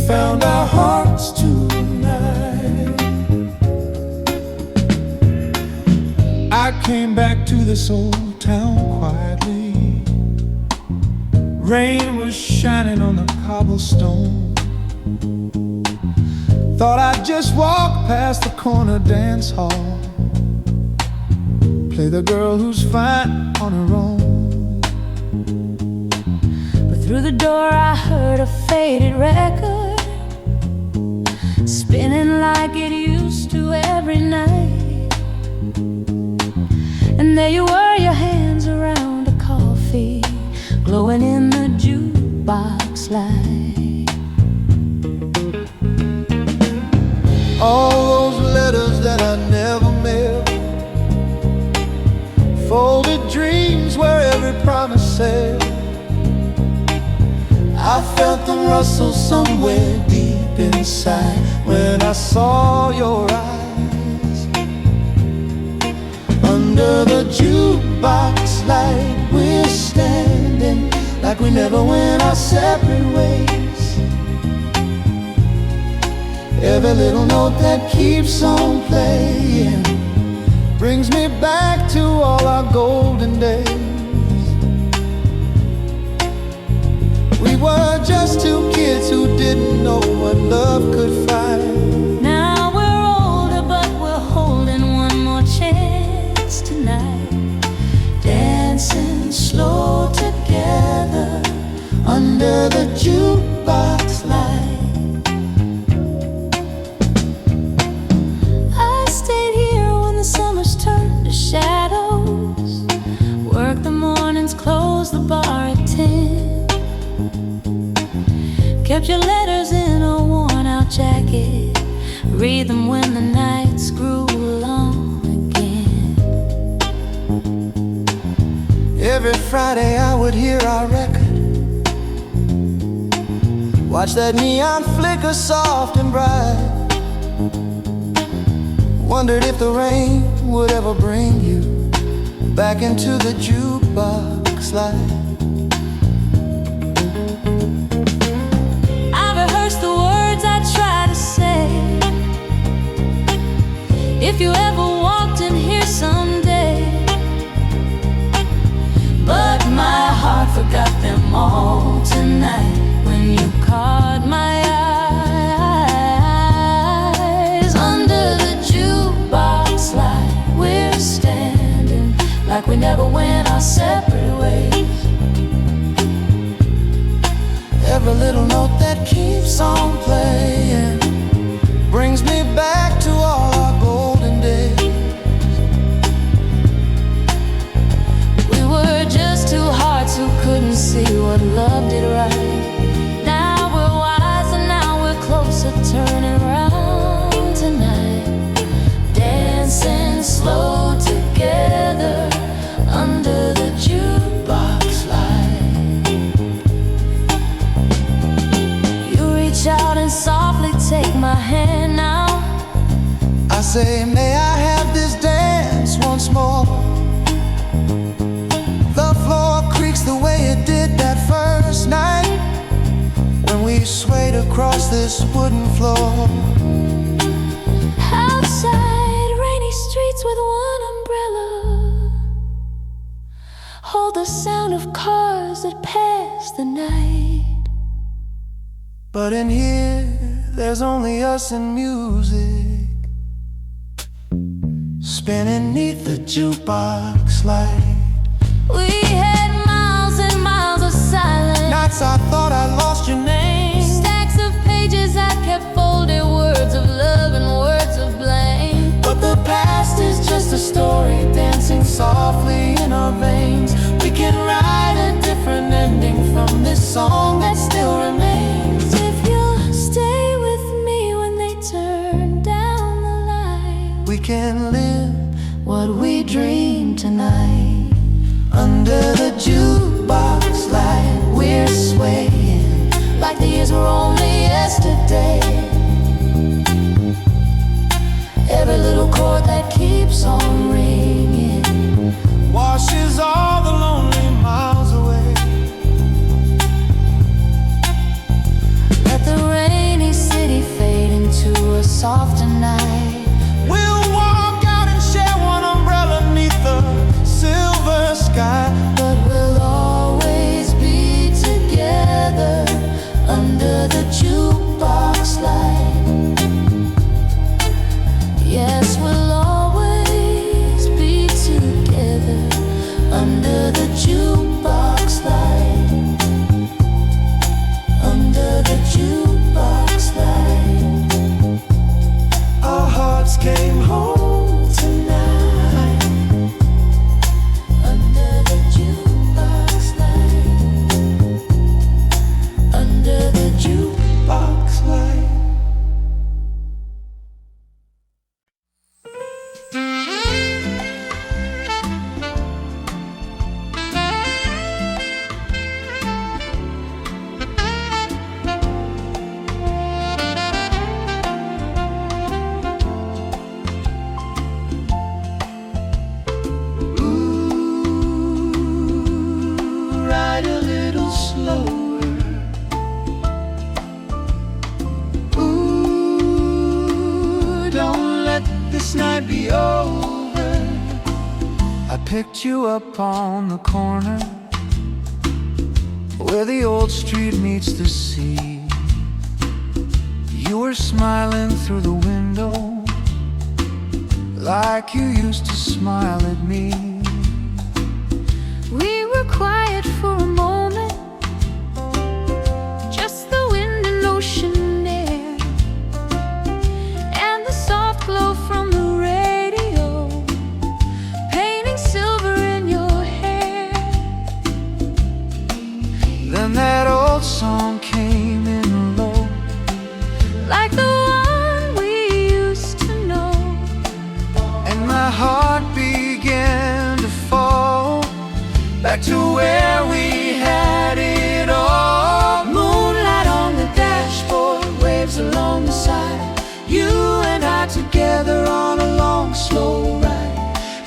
found our hearts tonight. I came back to this old town quietly. Rain was shining on the cobblestone. Thought I'd just walk past the corner dance hall, play the girl who's fine on her own. But through the door I heard a faded record, spinning like it used to every night. And there you were, your hands around a coffee, glowing in the jukebox light. All those letters that I never mailed, folded dreams where every promise sailed. I felt them rustle somewhere deep inside when I saw your eyes. Under the jukebox light we're standing like we never went our separate ways. Every little note that keeps on playing brings me back to all our golden days. We were just two kids who didn't know what love could find. Now we're older, but we're holding one more chance tonight, dancing slow together under the jukebox light. I stayed here when the summers turned to shadows, worked the mornings, closed the bar at 10, kept your letters in a worn-out jacket, read them when the nights grew long again. Every Friday I would hear our record, watch that neon flicker soft and bright. Wondered if the rain would ever bring you back into the jukebox light. The words I try to say, if you ever walked in here someday. But my heart forgot them all tonight when you caught my eyes. Under the jukebox light we're standing like we never went our separate ways. Every little note that keeps on playing brings me back to all our golden days. We were just two hearts who couldn't see what love did right. Now we're wiser, now we're closer, turning round tonight, dancing slow together under the jukebox light. Out and softly take my hand now. I say, may I have this dance once more? The floor creaks the way it did that first night when we swayed across this wooden floor. Outside, rainy streets with one umbrella hold the sound of cars that pass the night. But in here, there's only us and music, spinning neath the jukebox light. We had miles and miles of silence, nights I thought I lost your name, stacks of pages I kept folded, words of love and words of blame. But the past is just a story dancing softly in our veins. We can write a different ending from this song that still remains. We can live what we dream tonight. Under the jukebox light we're swaying like the years were only yesterday. Every little chord that keeps on ringing washes all the lonely miles away. Let the rain soft tonight. We'll walk out and share one umbrella beneath the silver sky. But we'll always be together under the jukebox light. Yes, we'll always be together under the jukebox light. Under the jukebox light. Our hearts came home tonight. Under the jukebox light. Under the Jukebox light. Ride a little slower. Ooh, don't let this night be over. I picked you up on the corner where the old street meets the sea. You were smiling through the window like you used to smile at me. We were quiet for a moment, just the wind and ocean air, and the soft glow from the radio, painting silver in your hair. Then that old song came in low, Like the one we used to know. and my heart began to fall back to where we had it all. Moonlight on the dashboard, waves along the side. You and I together on a long slow ride.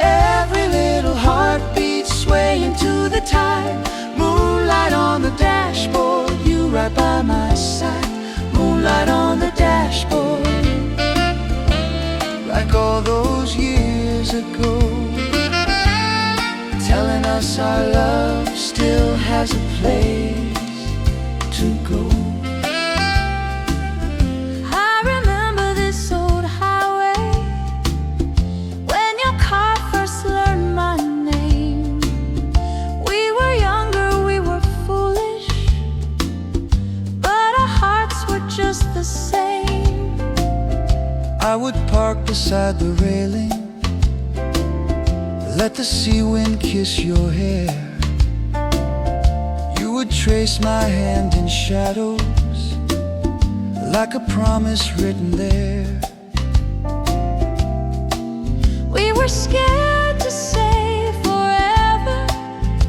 Every little heartbeat swaying to the tide. Moonlight on the dashboard, you right by my side. Moonlight on the dashboard, like all those years ago, telling us our love still has a place to go. I remember this old highway when your car first learned my name. We were younger, we were foolish, but our hearts were just the same. I would park beside the railing, let the sea wind kiss your hair. You would trace my hand in shadows, like a promise written there. We were scared to say forever,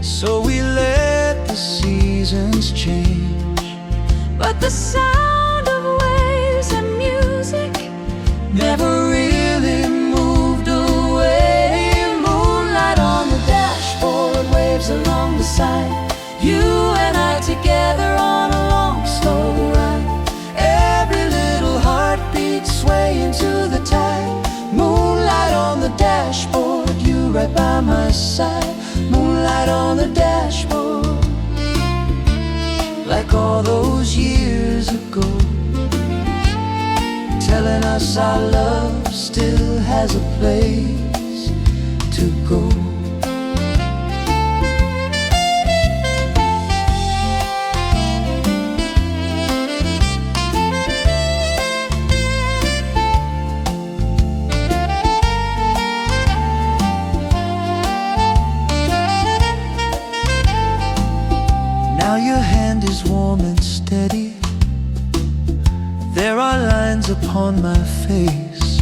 So we let the seasons change, but the sound of waves and music never really moved away. Moonlight on the dashboard, waves along the side. You and I together on a long slow ride. Every little heartbeat swaying to the tide. Moonlight on the dashboard, you right by my side. Moonlight on the dashboard, like all those years ago, telling us our love still has a place to go. Now your hand is warm and steady. There are lines upon my face.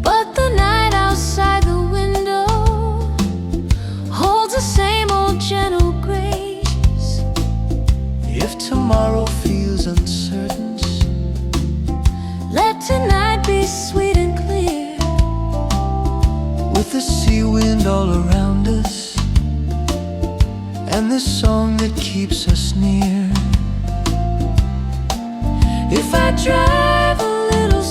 But the night outside the window holds the same old gentle grace. If tomorrow feels uncertain, let tonight be sweet and clear, with the sea wind all around us, and this song that keeps us near. If I drive a little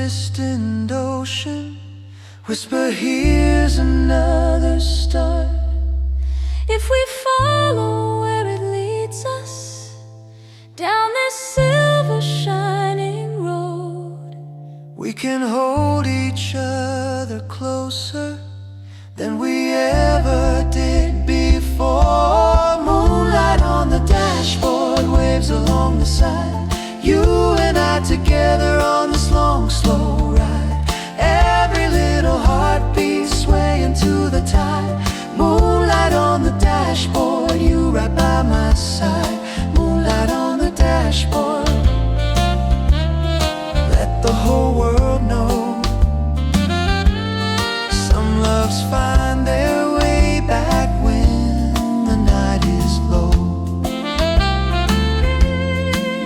distant ocean, whisper, here's another star. If we follow where it leads us, down this silver shining road, we can hold each other closer than we ever did before. Moonlight on the dashboard, waves along the side, you and I together on this long, slow ride. Every little heartbeat swaying to the tide. Moonlight on the dashboard, you right by my side. Moonlight on the dashboard, let the whole world know. Some loves find their way back when the night is low.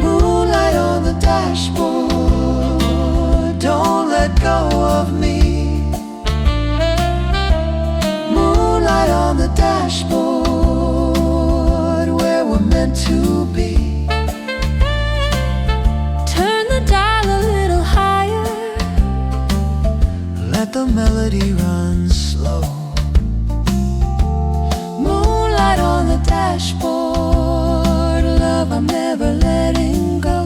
Moonlight on the dashboard, don't let go of me. Moonlight on the dashboard, where we're meant to be. turn the dial a little higher, Let the melody run slow. Moonlight on the dashboard, love I'm never letting go.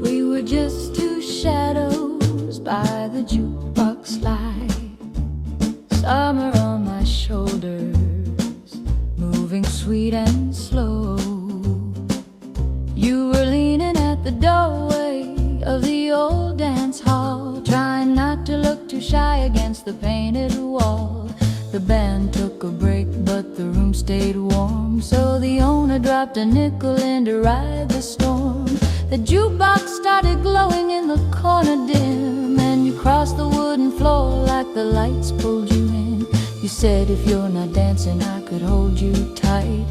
we were just two shadows by the jukebox light. Summer on my shoulders, moving sweet and slow. You were leaning at the doorway of the old dance hall, trying not to look too shy against the painted wall. The band took a break, but the room stayed warm, so the owner dropped a nickel in to ride the storm. The jukebox started glowing in the corner dim, and you crossed the wooden floor like the lights pulled you in. You said, if you're not dancing, I could hold you tight.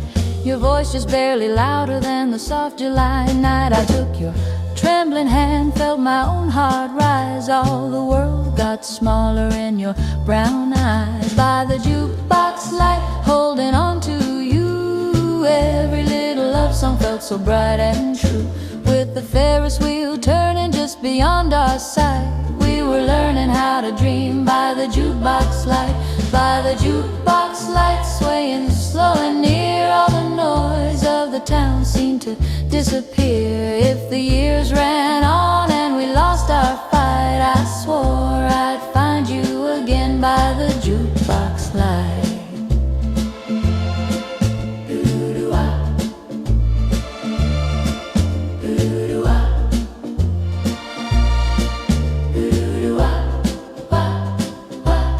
Your voice just barely louder than the soft July night. I took your trembling hand, felt my own heart rise. All the world got smaller in your brown eyes. By the jukebox light, holding on to you, every little love song felt so bright and true. With the Ferris wheel turning just beyond our sight, we were learning how to dream by the jukebox light. By the jukebox light, swaying slow and near, all the noise of the town seemed to disappear. If the years ran on and we lost our fight, I swore I'd find you again by the jukebox light.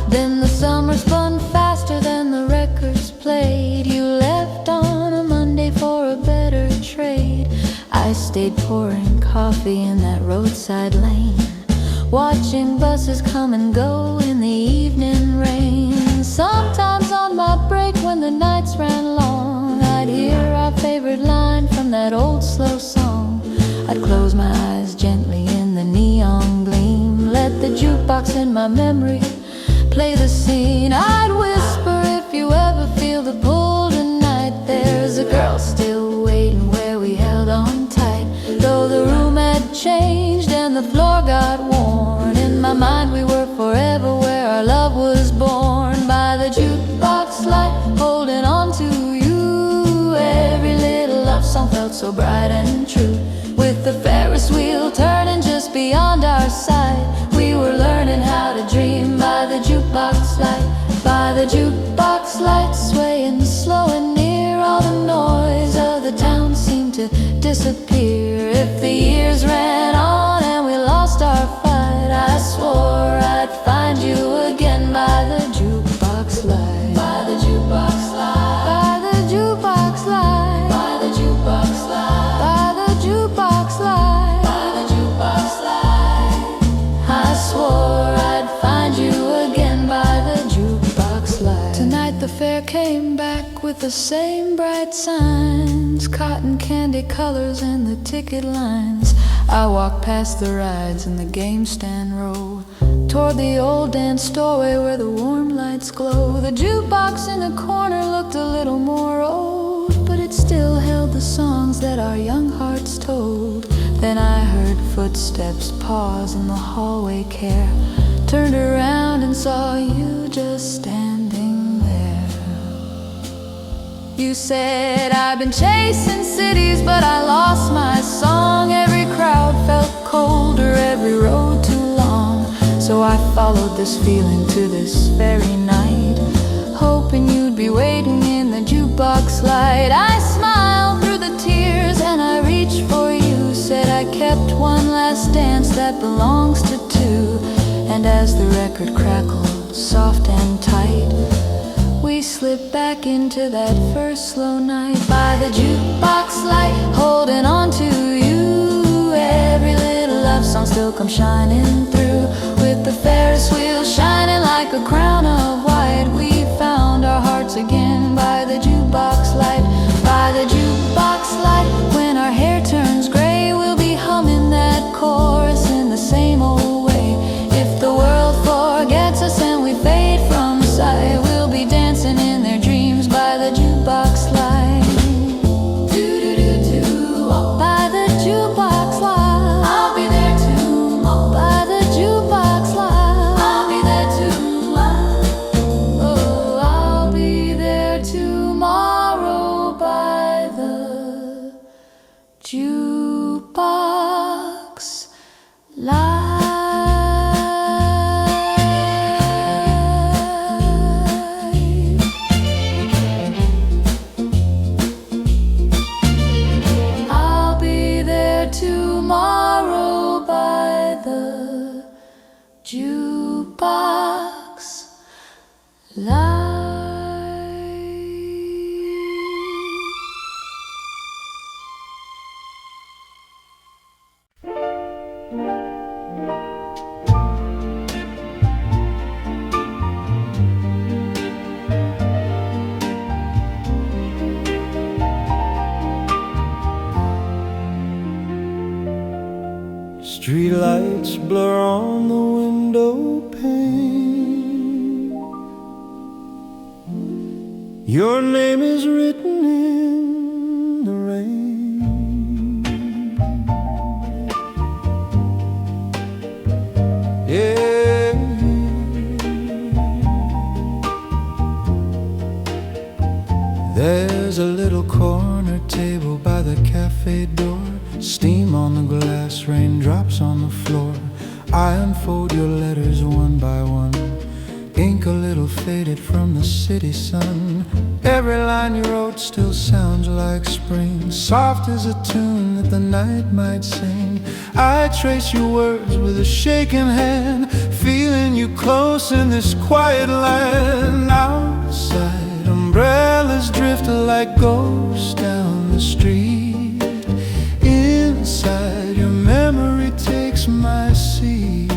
Then the summer spun faster than the records played. You left on a Monday for a better trade. I stayed pouring coffee in that roadside lane, watching buses come and go in the evening rain. Sometimes on my break when the nights ran long, I'd hear our favorite line from that old slow song. I'd close my eyes gently in the neon gleam, let the jukebox in my memory play the scene. I'd whisper, if you ever feel the pull tonight, there's a girl still waiting where we held on tight. Though the room had changed and the floor got worn, in my mind we were forever where our love was born. By the jukebox light, holding on to you, every little love song felt so bright and true. With the Ferris wheel turning just beyond our sight, we were learning how to dream by the jukebox light. By the jukebox light, swaying slow and near, all the noise of the town seemed to disappear. If the years ran on and we lost our fight, I swore I'd find you again by the jukebox light. By the jukebox light. By the jukebox light. By the jukebox light. By the jukebox light. By fair came back with the same bright signs, cotton candy colors and the ticket lines. I walked past the rides and the game stand row, toward the old dance doorway where the warm lights glow. The jukebox in the corner looked a little more old, but it still held the songs that our young hearts told. Then I heard footsteps pause in the hallway care, turned around and saw you just standing there. You said, I've been chasing cities, but I lost my song. Every crowd felt colder, every road too long. So I followed this feeling to this very night, hoping you'd be waiting in the jukebox light. I smiled through the tears and I reached for you, said I kept one last dance that belongs to two. And as the record crackled soft and tight, we slipped back into that first slow night by the jukebox light, holding on to you. Every little love song still comes shining through, with the Ferris wheel shining like a crown of white. We found our hearts again by the jukebox light, by the jukebox light. When our hair turns gray, we'll be humming that chorus in the same old way. If the world forgets us and we fade from sight, we'll be dancing in their dreams by the jukebox light. Do-do-do-do, by the jukebox light. I'll be there too, by the jukebox light. I'll be there too, oh, I'll be there tomorrow by the jukebox light. Tomorrow by the jukebox light. Streetlights blur on the window pane. Your name is written in the rain. Yeah. There's a little corner table by the cafe door, steam on the glass, raindrops on the floor. I unfold your letters one by one, ink a little faded from the city sun. Every line you wrote still sounds like spring, soft as a tune that the night might sing. I trace your words with a shaking hand, feeling you close in this quiet land. Outside, umbrellas drift like ghosts down the street. Inside, your memory takes my seat.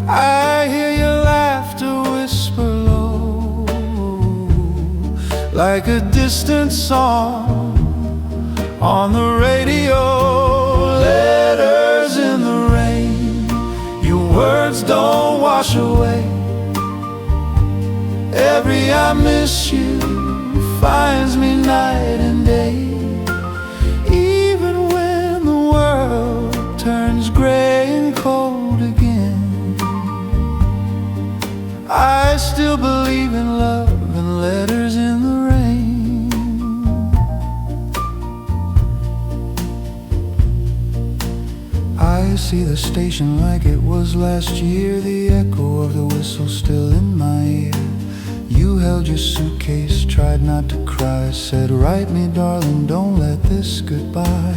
I hear your laughter whisper low, like a distant song on the radio. Letters in the rain, your words don't wash away. Every I miss you finds me night and day. Even when the world turns gray and cold again, I still believe in love and letters in the rain. I see the station like it was last year, the echo of the whistle still in my ear. You held your suitcase, tried not to cry, said, write me darling, don't let this goodbye.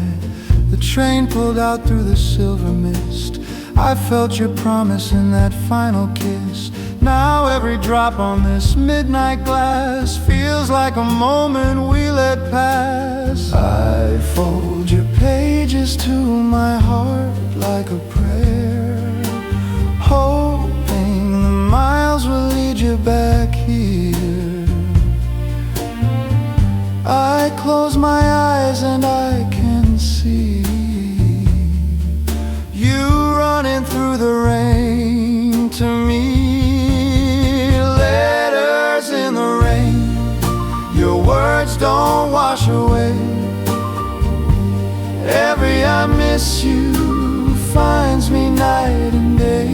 The train pulled out through the silver mist. I felt your promise in that final kiss. Now every drop on this midnight glass feels like a moment we let pass. I fold your pages to my heart like a prayer, hoping the miles will lead you back my eyes and I can see you running through the rain to me. Letters in the rain, your words don't wash away. Every I miss you finds me night and day.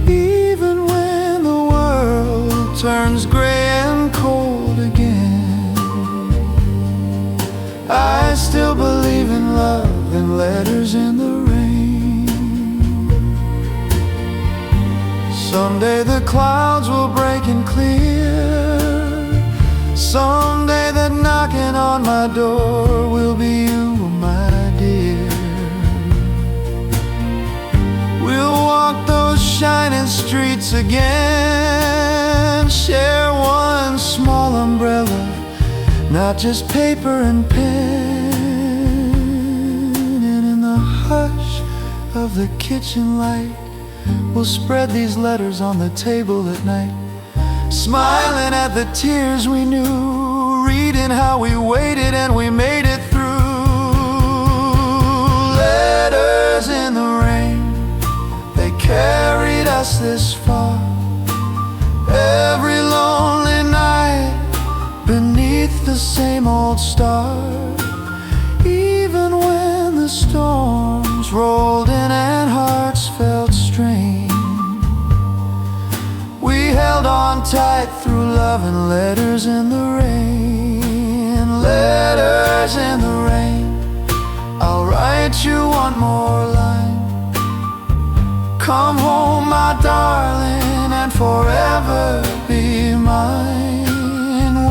Even when the world turns gray and cold again, I still believe in love and letters in the rain. Someday the clouds will break and clear. Someday that knocking on my door will be you, my dear. We'll walk those shining streets again, share one small umbrella, not just paper and pen. And in the hush of the kitchen light, we'll spread these letters on the table at night, smiling at the tears we knew, reading how we waited and we made it through. Letters in the rain, they carried us this far. Every lonely night beneath the same old star. Even when the storms rolled in and hearts felt strained, we held on tight through love and letters in the rain. Letters in the rain, I'll write you one more line. Come home, my darling, and forever be mine.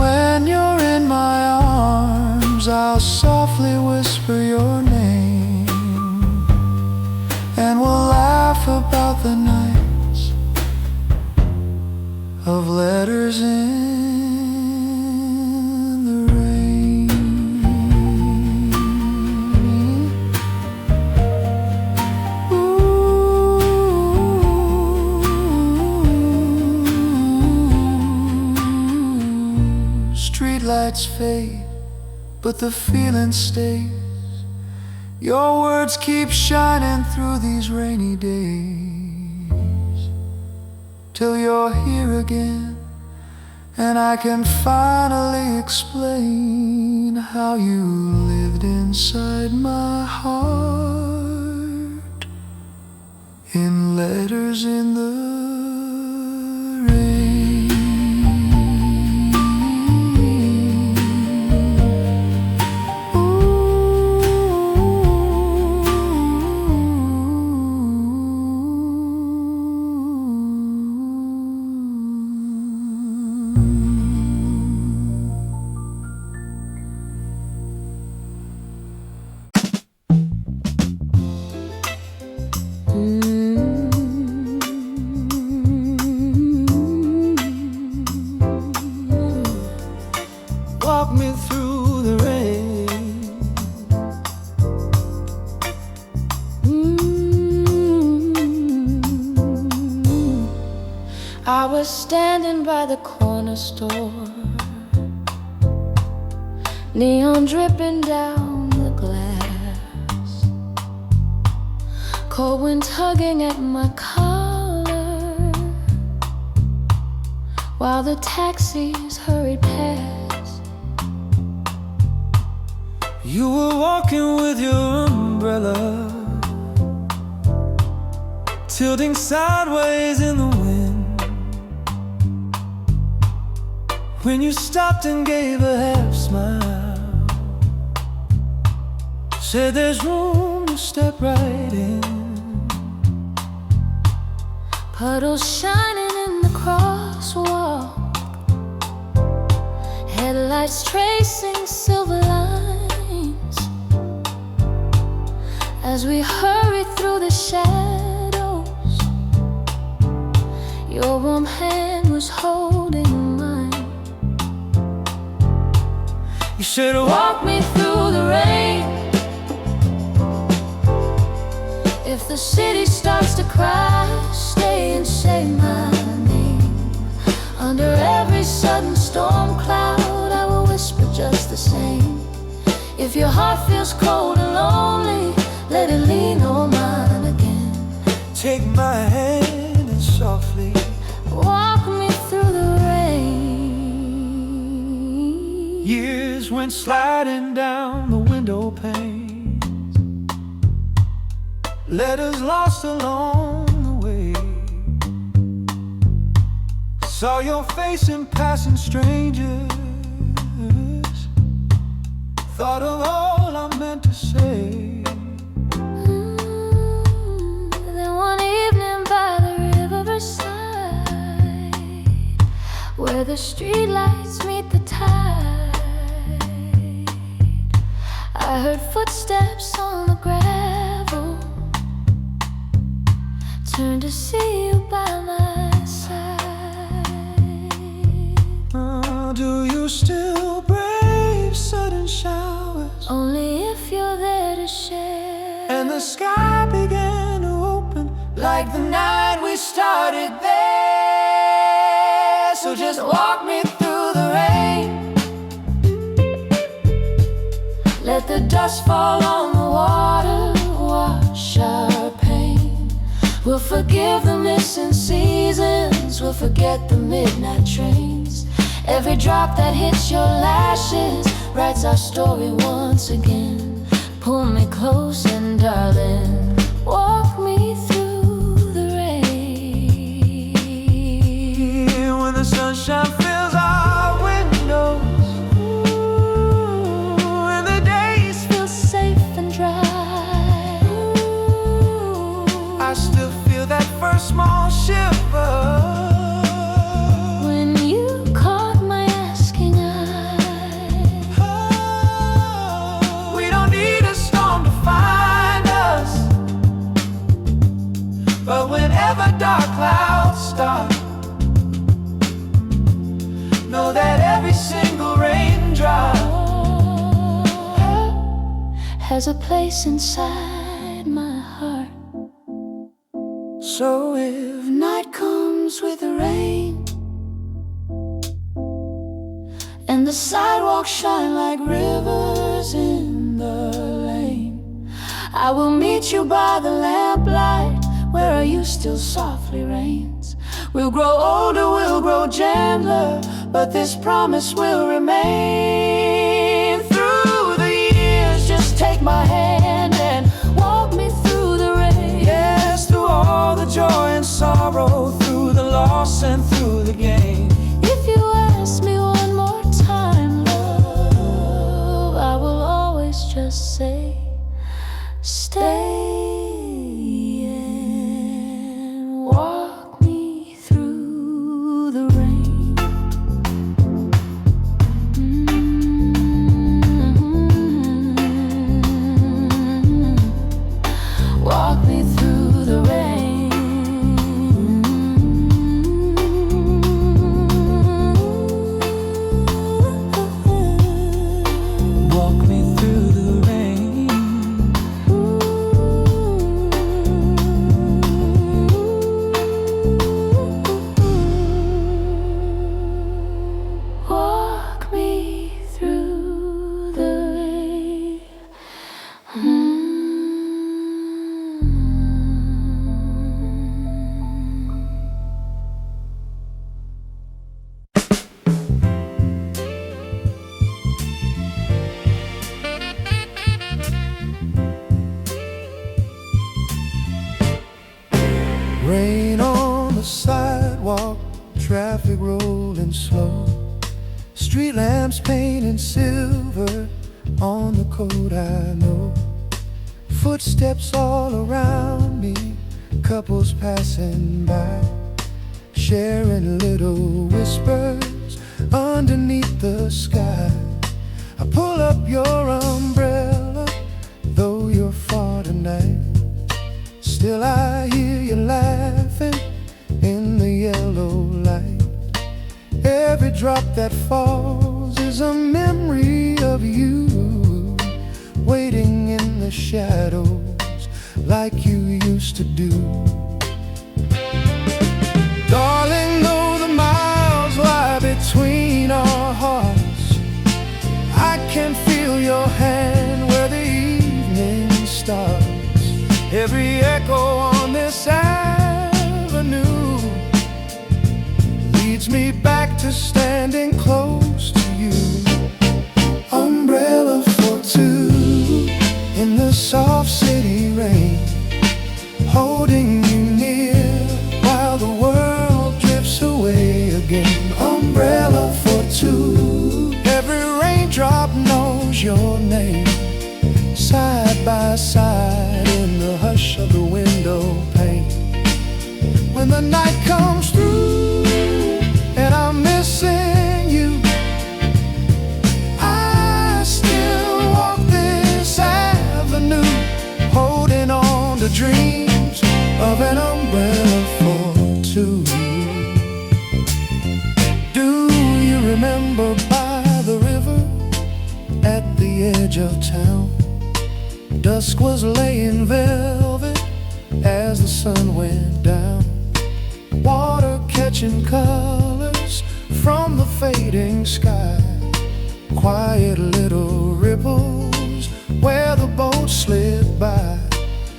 When you're in my arms, I'll softly whisper your name, and we'll laugh about the nights of letters in the rain. Ooh. Streetlights fade, but the feeling stays. Your words keep shining through these rainy days, till you're here again, and I can finally explain how you lived inside my heart in letters in the rain. Walk me through the rain. I was standing by the corner store, neon dripping down the glass, cold wind tugging at my collar, while the taxis hurried past. You were walking with your umbrella, tilting sideways in the wind, when you stopped and gave a half smile, said there's room to step right in. Puddles shining in the crosswalk, headlights tracing silver lines, as we hurried through the shadows. Your warm hand was holding mine. You said, walk me through the rain. If the city starts to cry, stay and say my name. Under every sudden storm cloud, I will whisper just the same. If your heart feels cold and lonely, let it lean on mine again. Take my hand and softly walk me through the rain. Years went sliding down the window panes, letters lost along the way. Saw your face in passing strangers, thought of all I meant to say. Then one evening by the riverside, where the streetlights meet the tide, I heard footsteps on the gravel. Turned to see you by my side. Do you still brave sudden showers? Only if you're there to share. And the sky began to open like the night we started there. So just walk me through the rain. Let the dust fall on the water, wash our pain. We'll forgive the missing seasons, we'll forget the midnight trains. Every drop that hits your lashes writes our story once again. Pull me close and darling, walk me through the rain. When the sunshine fills our windows, And the days feel safe and dry, I still feel that first small shiver. But whenever dark clouds start, know that every single raindrop has a place inside my heart. So if night comes with the rain, and the sidewalks shine like rivers in the lane, I will meet you by the lamplight where our youth still softly reigns. We'll grow older, we'll grow gentler, but this promise will remain. Through the years, just take my hand and walk me through the rain. yes, through all the joy and sorrow, through the loss and through the gain. If you ask me one more time, love, I will always just say, stay. Walk me through the rain. Walk me through the rain. Walk me through the rain. Walk me through the rain. Rain on the sidewalk, traffic rolling slow, street lamps painted silver on the code I know. Footsteps all around me, couples passing by, sharing little whispers underneath the sky. I pull up your umbrella, though you're far tonight. Still I hear you laughing in the yellow light. Every drop that falls is a memory of you, waiting in the shadows like you used to do. Darling, though the miles lie between our hearts, I can feel your hand to standing close to you. Umbrella for two in the soft city rain, holding you near while the world drifts away again. Umbrella for two, every raindrop knows your name. Side by side in the hush of the window pane. When the night comes through and I'm missing you, I still walk this avenue, holding on to dreams of an umbrella for two. Do you remember by the river at the edge of town? Dusk was laying velvet as the sun went down, water catching colors from the fading sky, quiet little ripples where the boat slid by.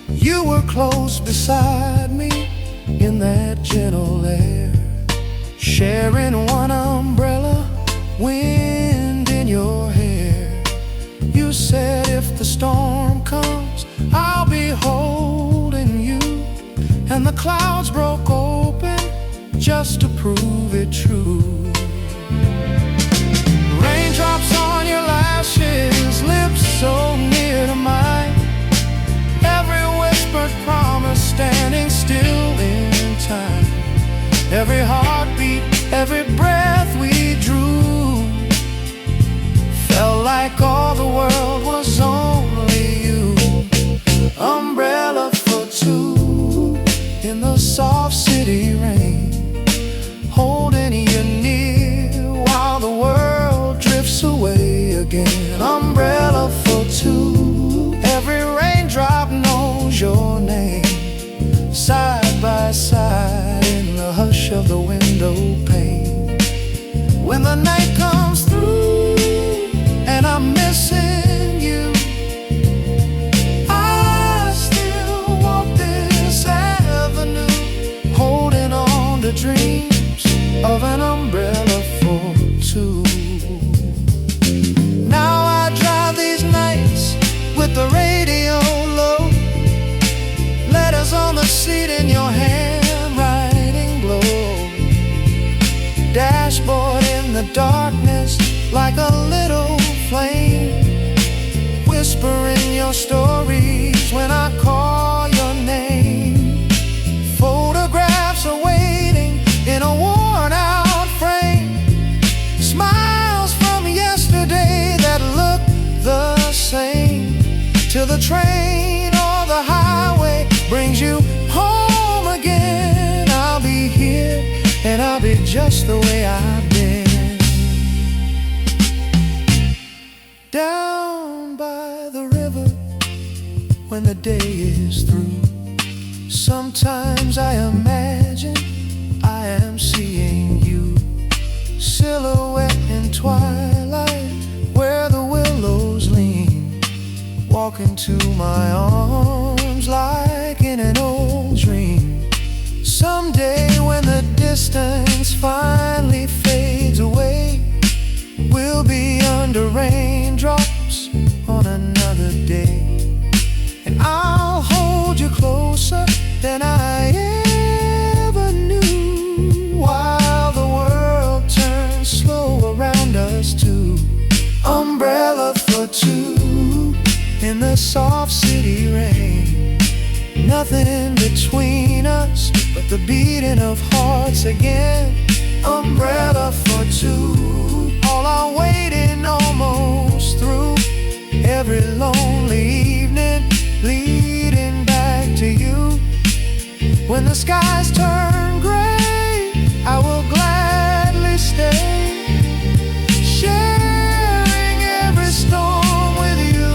You were close beside me in that gentle air, sharing one umbrella, wind in your hair. You said if the storm comes, I'll be holding you, and the clouds broke open just to prove it true. Raindrops on your lashes, lips so near to mine, every whispered promise standing still in time. Every heartbeat, every breath we drew, felt like all the world was only you. Umbrella for two in the soft city rain, holding you near while the world drifts away again. Umbrella for two, every raindrop knows your name. Side by side in the hush of the window pane. When the night comes through and I'm missing you, I still walk this avenue, holding on to dreams of an umbrella for two. Now I drive these nights with the radio low, letters on the seat in your handwriting glow, dashboard in the darkness like a little flame, whispering your stories when I call your name. Photographs are waiting in a worn out frame, smiles from yesterday that look the same, till the train or the highway brings you home again. I'll be here and I'll be just the way I've been. Down by the river when the day is through, sometimes I imagine I am seeing you, silhouette in twilight where the willows lean, walking to my arms like in an old dream. Someday when the distance finally fades away, we'll be under raindrops on another day, and I'll hold you closer than I ever knew, while the world turns slow around us too. Umbrella for two in the soft city rain, nothing in between us but the beating of hearts again. Umbrella for two, all our waiting almost through, every lonely evening leading back to you. When the skies turn gray, I will gladly stay, sharing every storm with you.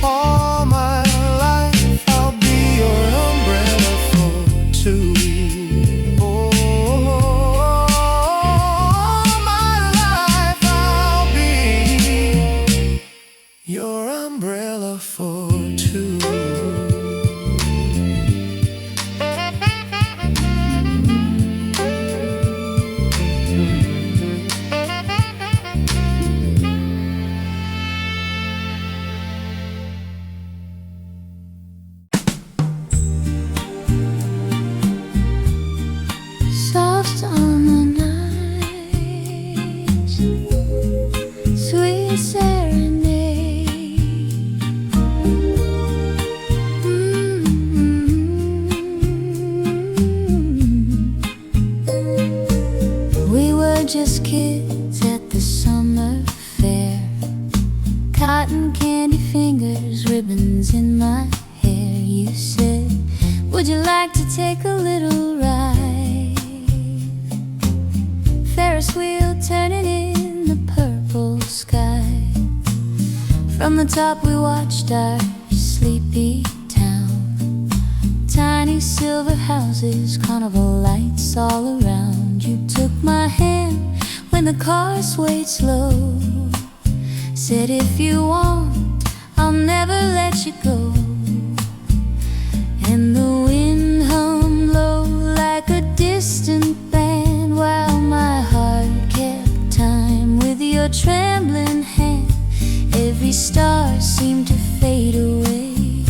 All my life I'll be your umbrella for two. Your umbrella for two. to take a little ride. Ferris wheel turning in the purple sky. From the top we watched our sleepy town. Tiny silver houses, carnival lights all around. You took my hand when the car swayed slow. Said if you want, I'll never let you go. And the wind hummed low like a distant band, while my heart kept time with your trembling hand. Every star seemed to fade away,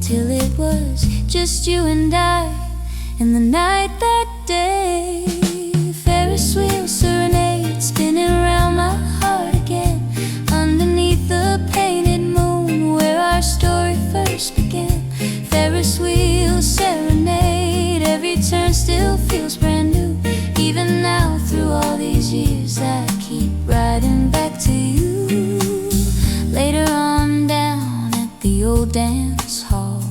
till it was just you and I in the night that day. Ferris wheel serenade spinning around my heart again, underneath the painted moon where our story first began. Ferris wheel serenade, every turn still feels brand new. Even now through all these years I keep riding back to you. Later on down at the old dance hall,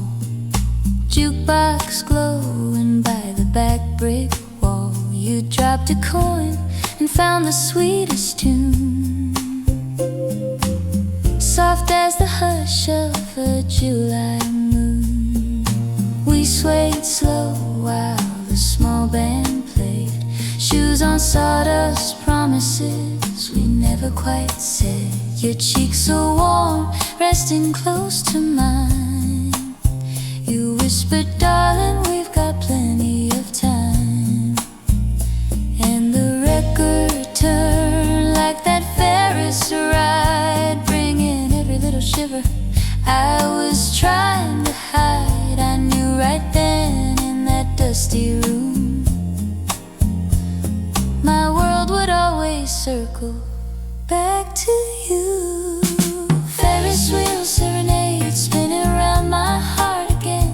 jukebox glowing by the back brick wall. You dropped a coin and found the sweetest tune, soft as the hush of a July moon. We swayed slow while the small band played, shoes on sawdust, promises we never quite said. Your cheeks so warm, resting close to mine. You whispered, darling, we've got plenty of time. And the record turned like that Ferris ride, bringing every little shiver I was trying to hide. I knew right then in that dusty room my world would always circle back to you. Ferris wheel serenade spinning around my heart again,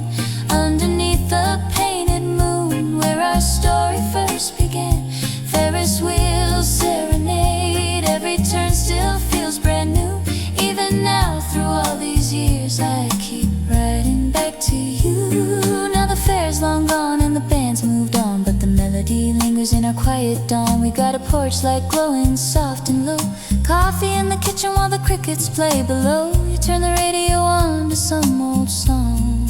underneath the painted moon where our story first began. Ferris wheel serenade, every turn still feels brand new. Even now through all these years I keep riding back to you. Now the fair's long gone and the band's moved on, but the melody lingers in our quiet dawn. We got a porch light glowing soft and low, coffee in the kitchen while the crickets play below. You turn the radio on to some old song,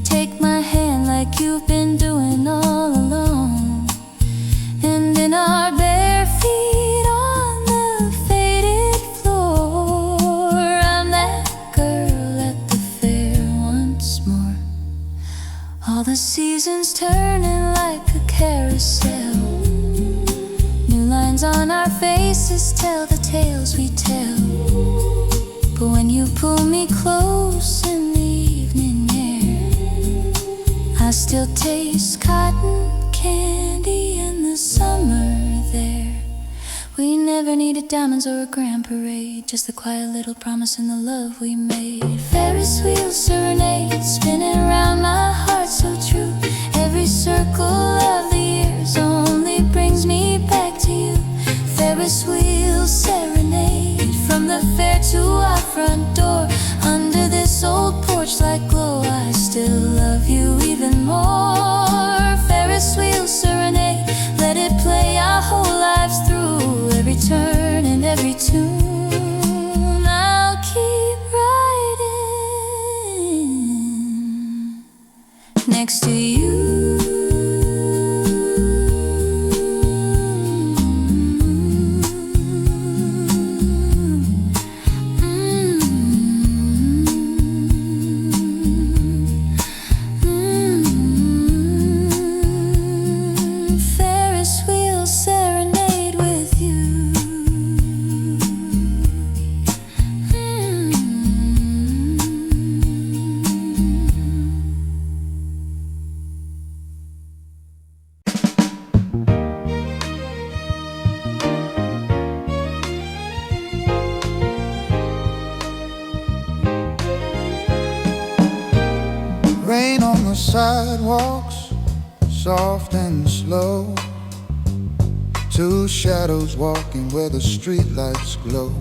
take my hand like you've been doing all along. And in our bare feet on the faded floor, I'm that girl at the fair once more. All the seasons turning like a carousel, new lines on our faces tell the tales we tell. But when you pull me close in the evening air, I still taste cotton candy and the summer there. We never needed diamonds or a grand parade, just the quiet little promise and the love we made. Ferris wheel serenade spinning around my heart so true. Every circle of the years only brings me back to you. Ferris wheel serenade, from the fair to our front door, under this old porch light glow, I still love you even more. Ferris wheel serenade, let it play our whole lives through. Every turn and every tune, I'll keep riding next to you. Rain on the sidewalks, soft and slow. Two shadows walking where the streetlights glow.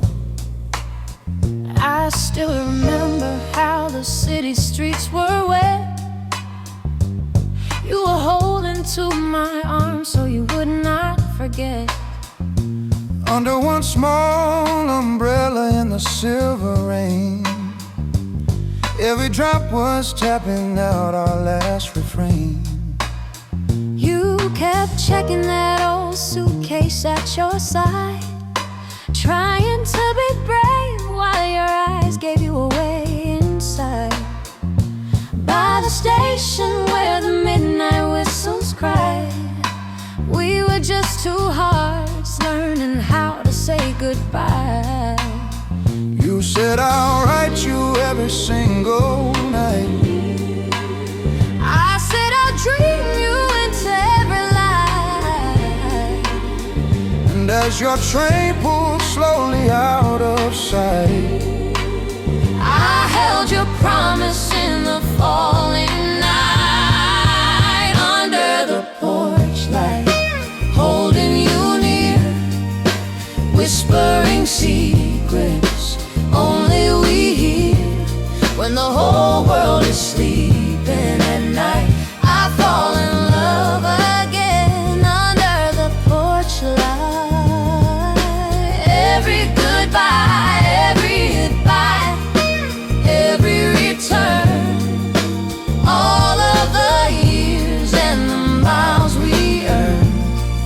I still remember how the city streets were wet into my arms so you would not forget. Under one small umbrella in the silver rain, every drop was tapping out our last refrain. You kept checking that old suitcase at your side, trying to be brave while your eyes gave you away inside. By the station where the midnight whistles cried, we were just two hearts learning how to say goodbye. You said I'll write you every single night. I said I'll dream you into every light. And as your train pulled slowly out of sight, I held your promise in the falling night. Under the porch light, holding you near, whispering secrets only we hear. When the whole world is sleeping at night, I fall in love again under the porch light. Every goodbye, every goodbye, every return, all of the years and the miles we earn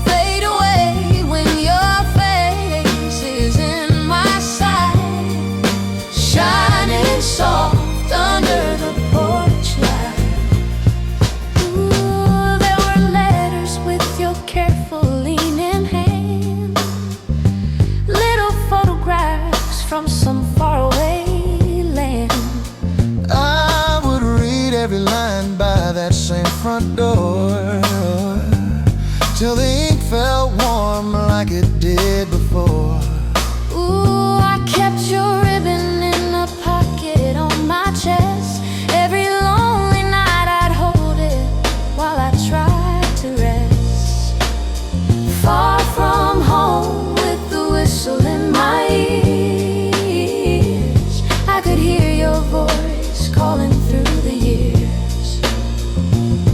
fade away when your face is in my sight, shining soft under the porch light. Ooh, there were letters with your careful leaning hand, little photographs from some faraway land. I would read every line by that same front door till the ink felt warm like it did before. Ooh, I kept your ribbon in a pocket on my chest. Every lonely night I'd hold it while I tried to rest. Far from home with the whistle in my ears, I could hear your voice calling through the years.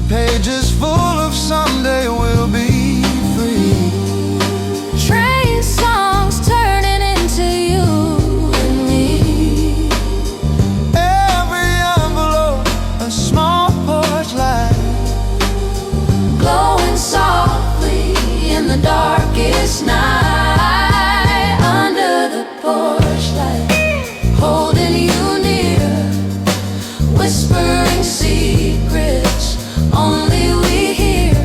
Pages full of someday we'll be free. Train songs turning into you and me. Every envelope a small porch light, Glowing softly in the darkest night. Under the porch light, holding you near, whispering secrets only we hear.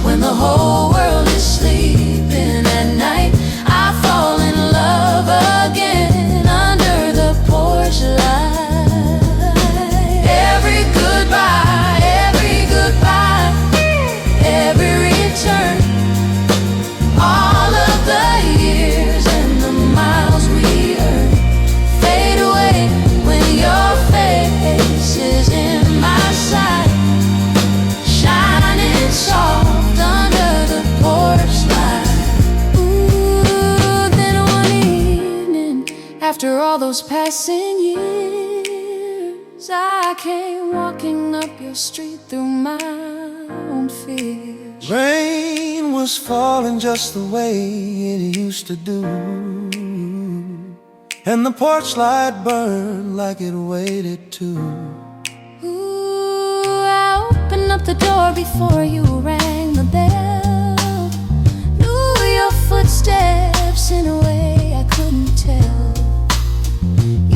When the whole world is sleeping at night, I fall in love again under the porch light. Every goodbye, every goodbye, every return, all of the years and the miles we earn fade away when your face is in my sight, shining soft under the porch light. Ooh, then one evening, after all those passing years, I came walking up your street through my own fears. rain was falling just the way it used to do, and the porch light burned like it waited to. Ooh, I opened up the door before you rang the bell. Knew your footsteps in a way I couldn't tell.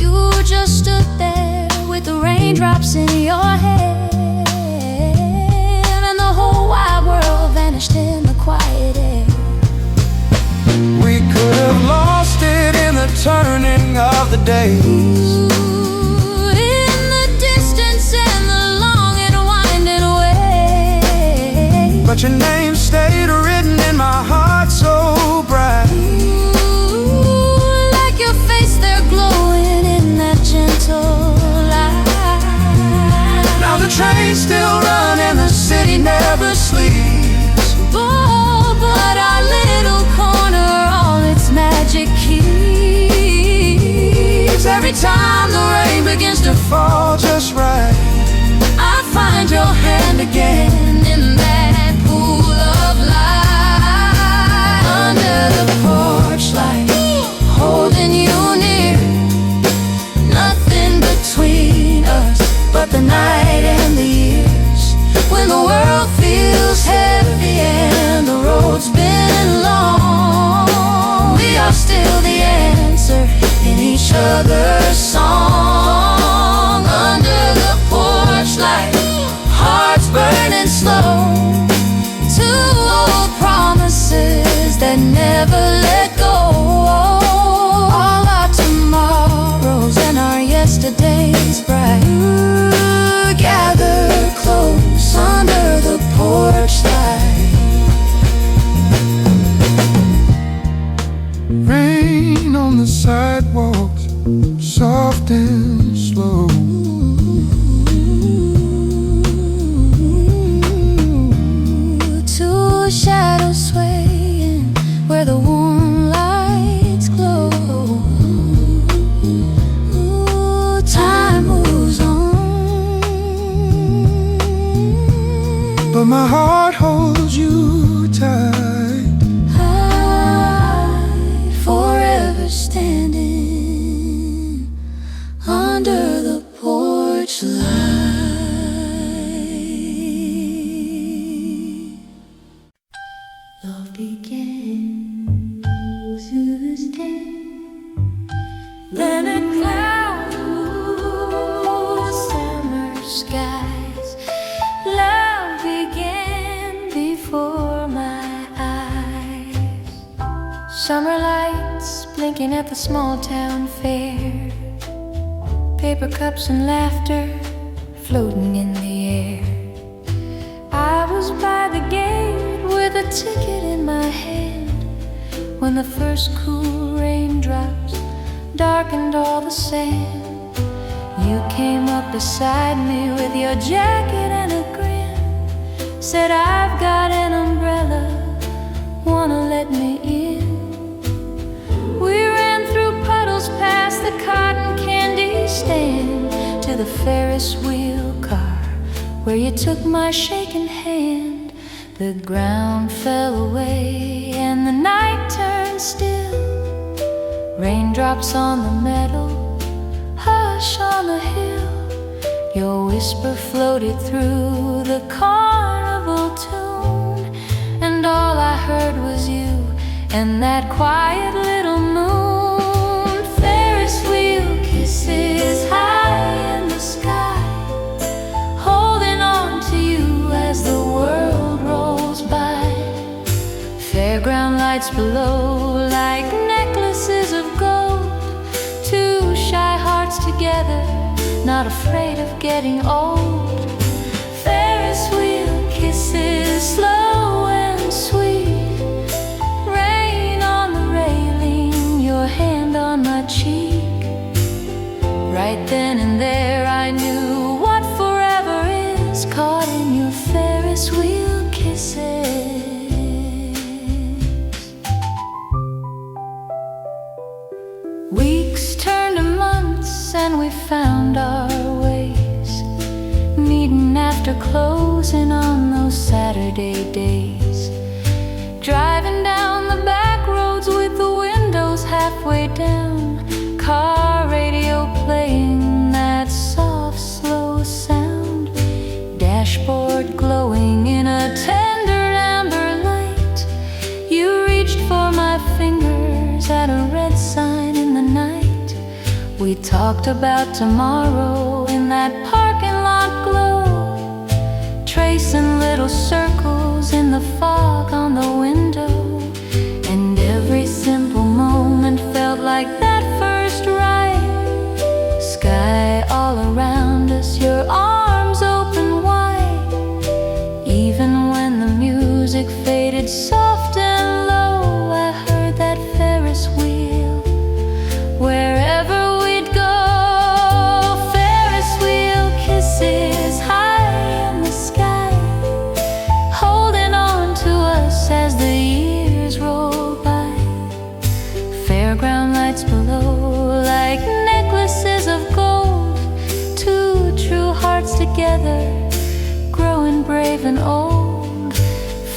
You just stood there with the raindrops in your hair, and the whole wide world vanished in the quiet air. We could have lost it in the turning of the days. Ooh, in the distance and the long and winding way, But your name stayed written in my heart so bright. ooh, like your face there glowing in that gentle light. Now the train's still running, the city never sleeps. Oh, but our little corner, all its magic keeps. Every time the rain begins to fall All just right. I find your hand again in that world feels heavy and the road's been long, we are still the answer in each other's song. Under the porch light, hearts burning slow, two old promises that never let go. All our tomorrows and our yesterdays bright, gather close under the porch light. Rain on the sidewalks, soft and slow. Two shadows swaying where the warm lights glow. Time moves on, But my heart holds you tight. I'd forever standing under the porch light. Love began to this day, then a cloud moved summer skies. Love began before my eyes. Summer lights blinking at the small town fair, paper cups and laughter floating in the air. I was by the gate with a ticket in my hand when the first cool raindrops darkened all the sand. You came up beside me with your jacket and a grin, said, I've got an umbrella, wanna let me in? We ran through puddles past the cotton candy stand to the Ferris wheel car where you took my shaking hand. The ground fell away and the night turned still. Raindrops on the meadow, hush on the hill. Your whisper floated through the carnival tune, and all I heard was you and that quiet little moon. Ferris wheel kisses high in the sky, holding on to you as the world rolls by. Fairground lights below like necklaces of gold, two shy hearts together, not afraid of getting old. Ferris wheel kisses slow and sweet, rain on the railing, your hand on my cheek. Right then and there I knew what forever is, caught in your Ferris wheel kisses. Weeks turned to months and we found our ways, meeting after closing on those Saturday days, driving down the back roads with the windows halfway down, car radio playing that soft slow sound, dashboard glowing in a tender amber light. You reached for my fingers at a red sign in the night. We talked about tomorrow in that parking lot glow, tracing little circles in the fog on the window. And every simple moment felt like that first ride. Sky all around us, your arms open wide. Even when the music faded soft and low, I heard that Ferris wheel wherever we'd go. Ferris wheel kisses high in the sky, holding on to us as the years roll by. Fairground lights below like necklaces of gold, two true hearts together, growing brave and old.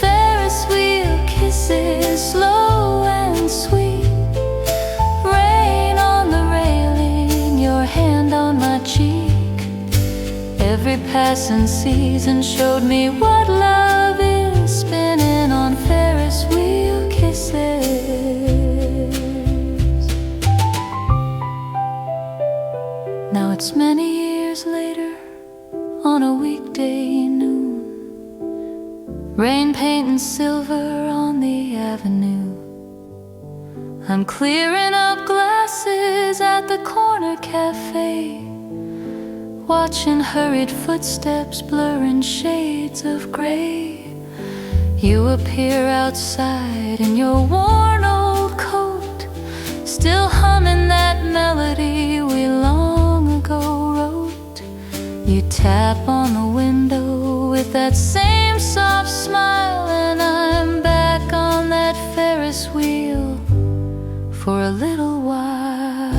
Ferris wheel kisses slow and sweet, rain on the railing, your hand on my cheek. Every passing season showed me what love rain painting silver on the avenue. I'm clearing up glasses at the corner cafe, watching hurried footsteps blurring shades of gray. You appear outside in your worn old coat, still humming that melody we long ago wrote. You tap on the window with that same soft smile, and I'm back on that Ferris wheel for a little while.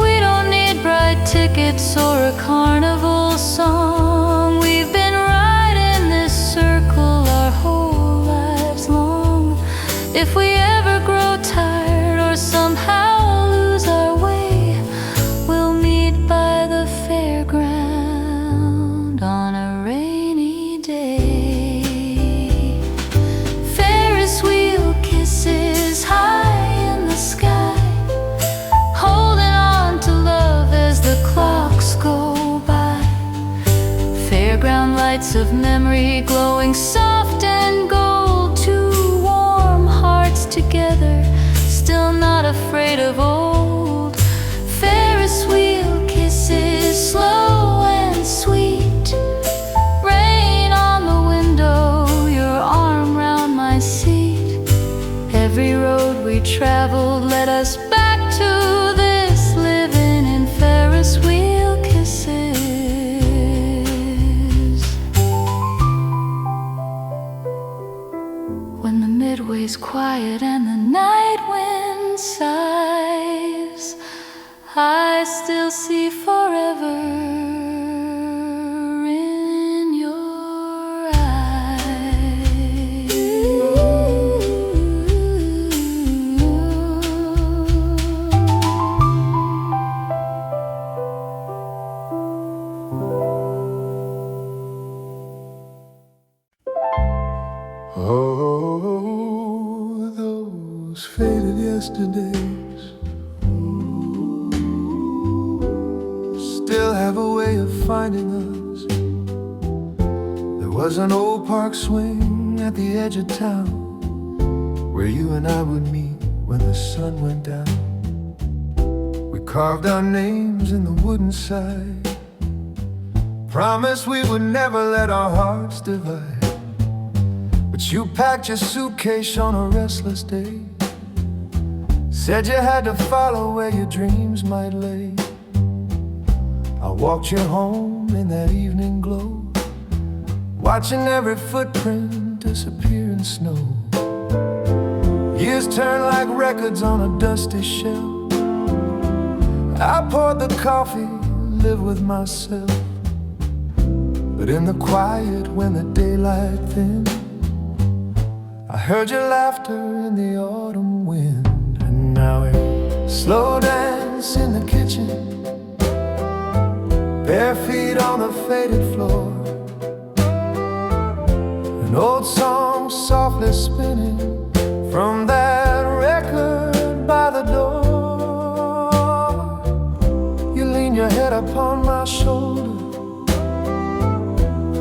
We don't need bright tickets or a carnival song. We've been riding this circle our whole lives long. If we ever grow tired or somehow lose our way, we'll meet by the fairground on a rainy day. Ferris wheel kisses high in the sky, holding on to love as the clocks go by. Fairground lights of memory glowing soft and gold, two warm hearts together, still not afraid of old. Ferris wheel kisses slow and sweet, rain on the window, your arm round my seat. Every road we traveled led us back to this, living in Ferris wheel kisses. When the midway's quiet and the night wind sighs, I still see forever in your eyes. Oh, those faded yesterdays still have a way of finding us. There was an old park swing at the edge of town where you and I would meet when the sun went down. We carved our names in the wooden side, promised we would never let our hearts divide. But you packed your suitcase on a restless day, said you had to follow where your dreams might lay. I walked you home in that evening glow, watching every footprint disappear in snow. Years turn like records on a dusty shelf. I poured the coffee, lived with myself. But in the quiet when the daylight thinned, I heard your laughter in the autumn wind. And now we slow dance in the kitchen, bare feet on the faded floor, an old song softly spinning from that record by the door. You lean your head upon my shoulder,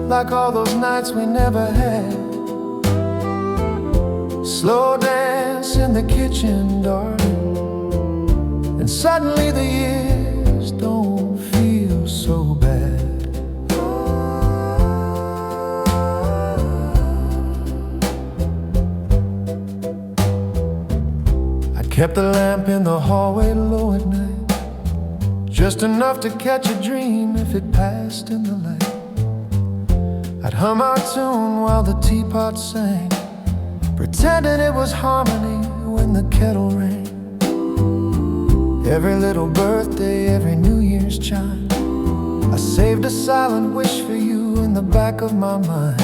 like all those nights we never had. Slow dance in the kitchen, darling, and suddenly the years don't feel so bad. I kept the lamp in the hallway low at night, just enough to catch a dream if it passed in the light. I'd hum our tune while the teapot sang, pretending it was harmony when the kettle rang. Every little birthday, every New Year's chime, I saved a silent wish for you in the back of my mind.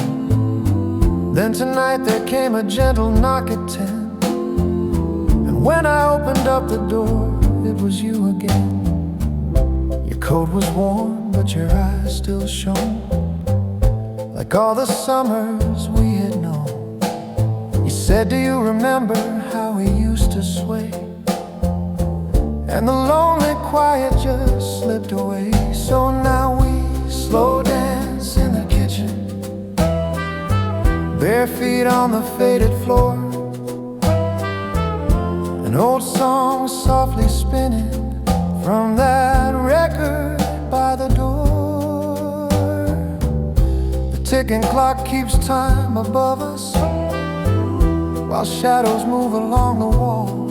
Then tonight there came a gentle knock at 10, and when I opened up the door, it was you again. Your coat was warm, but your eyes still shone like all the summers we had known. You said, do you remember how we used to sway? And the lonely quiet just slipped away. So now we slow dance in the kitchen, bare feet on the faded floor, an old song softly spinning from that record by the door. The ticking clock keeps time above us while shadows move along the wall.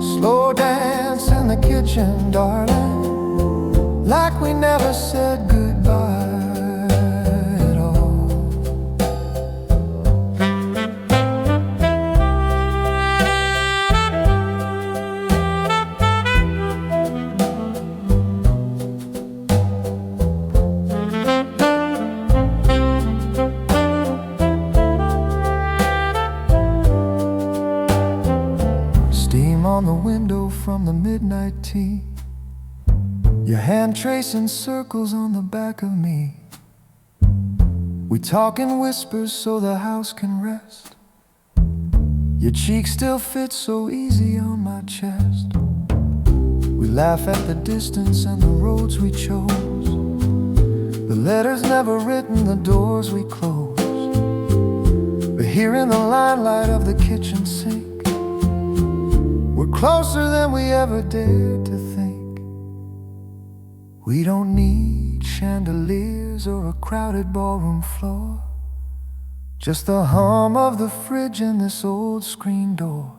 Slow dance in the kitchen, darling, like we never said goodbye. On the window from the midnight tea, your hand tracing circles on the back of me. We talk in whispers so the house can rest. Your cheek still fits so easy on my chest. We laugh at the distance and the roads we chose, the letters never written, the doors we closed. But here in the limelight of the kitchen sink, we're closer than we ever dared to think. We don't need chandeliers or a crowded ballroom floor, just the hum of the fridge and this old screen door.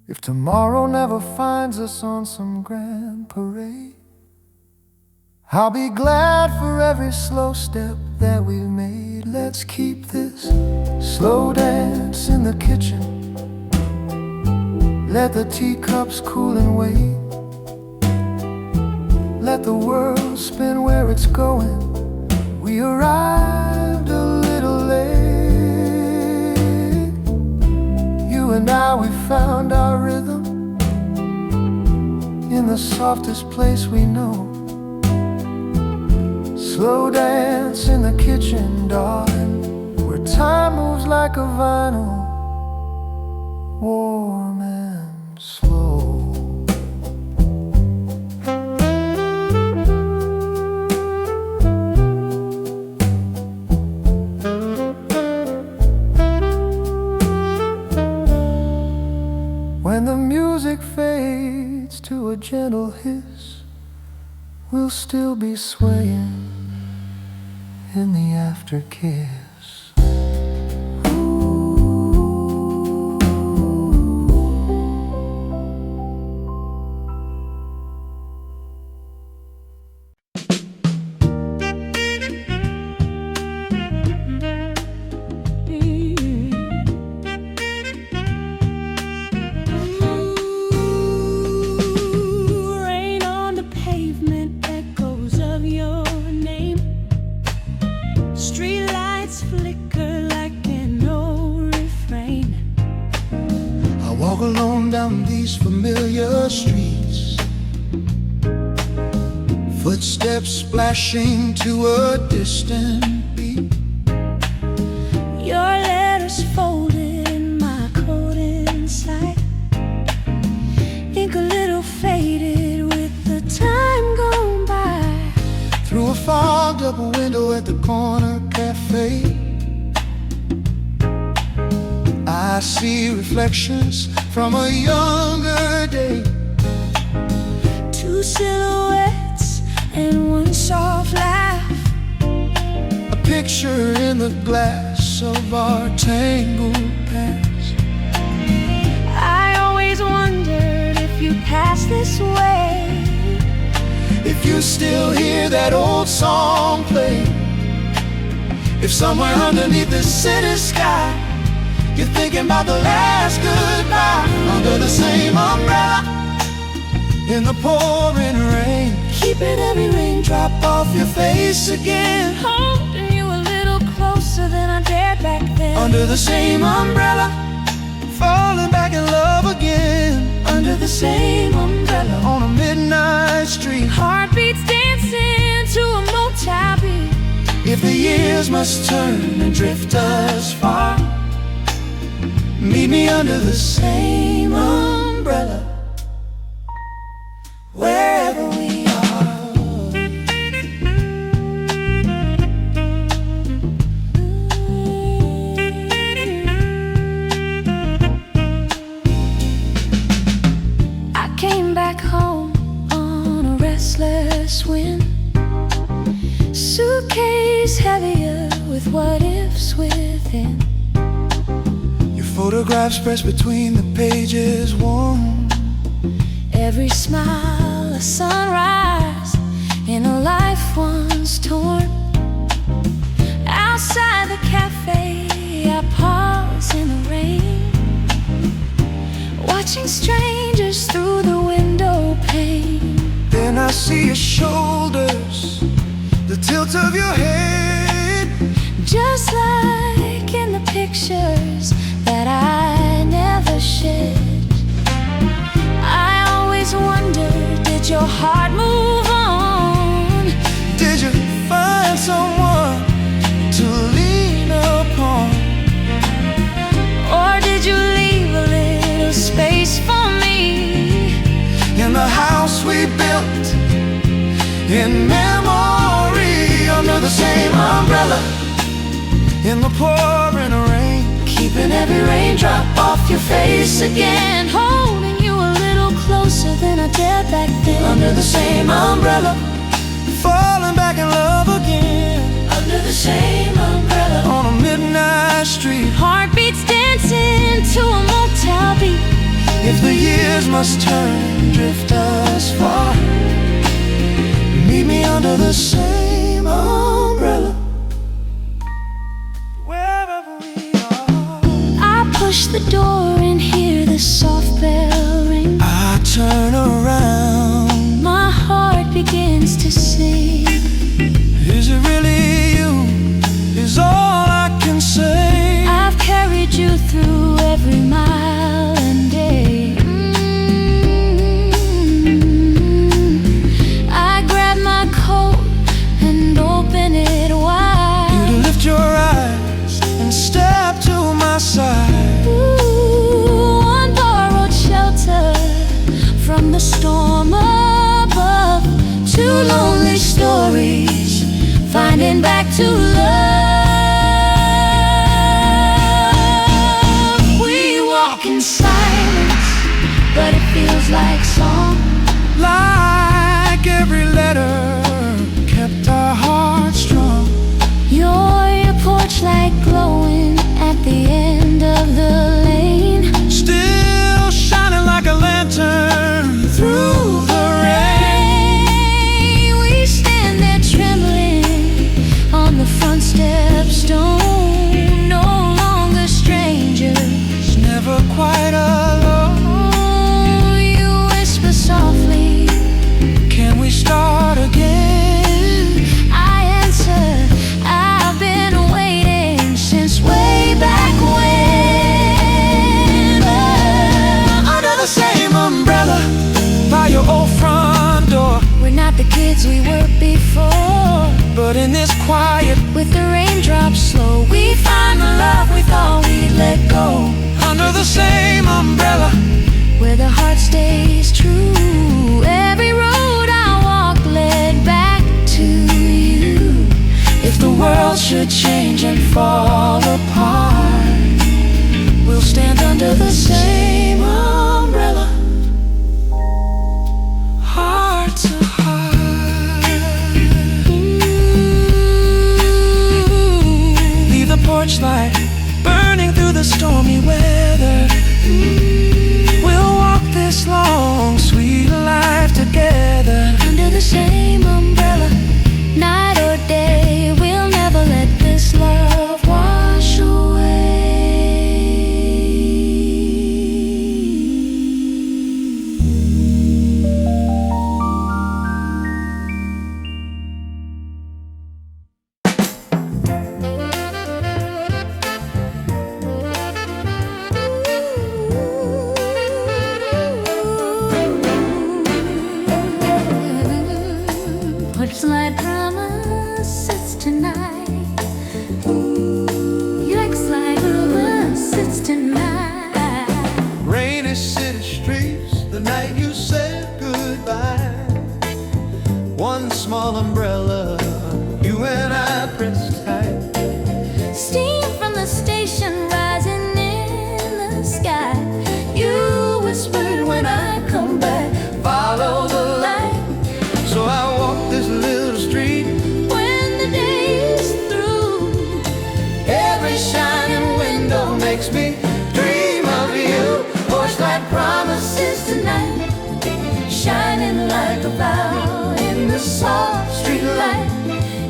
If tomorrow never finds us on some grand parade, I'll be glad for every slow step that we've made. Let's keep this slow dance in the kitchen. Let the teacups cool and wait. Let the world spin where it's going. We arrived a little late. You and I, we found our rhythm in the softest place we know. Slow dance in the kitchen, darling, where time moves like a vinyl, warm and slow. When the music fades to a gentle hiss, we'll still be swaying in the after kiss. Walk alone down these familiar streets, footsteps splashing to a distant beat. Your letters folded in my coat inside, ink a little faded with the time gone by. Through a fogged up window at the corner cafe, I see reflections from a younger day. Two silhouettes and one soft laugh, a picture in the glass of our tangled past. I always wondered if you passed this way, if you still hear that old song play, if somewhere underneath the city sky you're thinking about the last goodbye. Under the same umbrella, in the pouring rain, keeping every raindrop off your face again. Holding you a little closer than I dared back then. Under the same umbrella, falling back in love again. Under the same umbrella, on a midnight street, heartbeats dancing to a Motown beat. If the years must turn and drift us far, meet me under the same umbrella, wherever we are. Suitcase heavier with what ifs within. Your photographs pressed between the pages, warm. Every smile a sunrise in a life once torn. Outside the cafe I pause in the rain, watching strangers through the window pane. Then I see your shoulders, the tilt of your head, just like in the pictures that I never shed. I always wondered, did your heart move on? Did you find someone to lean upon? Or did you leave a little space for me in the house we built in memory, under the same umbrella, in the pouring rain, keeping every raindrop off your face again, holding you a little closer than I dared back then, under the same umbrella, falling back in love again, under the same umbrella, on a midnight street, heartbeats dancing to a motel beat. If the years must turn, drift us far, meet me under the same umbrella, wherever we are. I push the door and hear the soft bell ring. I turn around, my heart begins to sing. Is it really you, is all I can say. I've carried you through every mile and day. I grab my coat and open it wide. You to lift your eyes and step to my side. Ooh, one borrowed shelter from the storm above. Two lonely stories finding back to love. We walk in silence, but it feels like song. Like every letter kept our hearts strong. Your porch light glowing at the end of the lane, Still shining like a lantern through the rain. we stand there trembling on the front step stone, no longer strangers, Never quite alone. oh, you whisper softly, Can we start again? I answer, I've been waiting since way back when. Under the same umbrella, by your old front door. We're not the kids we were before, But in this quiet, with the raindrops slow, we find the love we thought we'd let go. under the same umbrella, Where the heart stays true. Every road I walk led back to you. if the world should change and fall apart, we'll stand under the same umbrella, heart to heart. Leave the porch light burning through the stormy weather. We'll walk this long, sweet life together, Under the same umbrella, night or day, we'll never let this love wash away. the soft streetlight.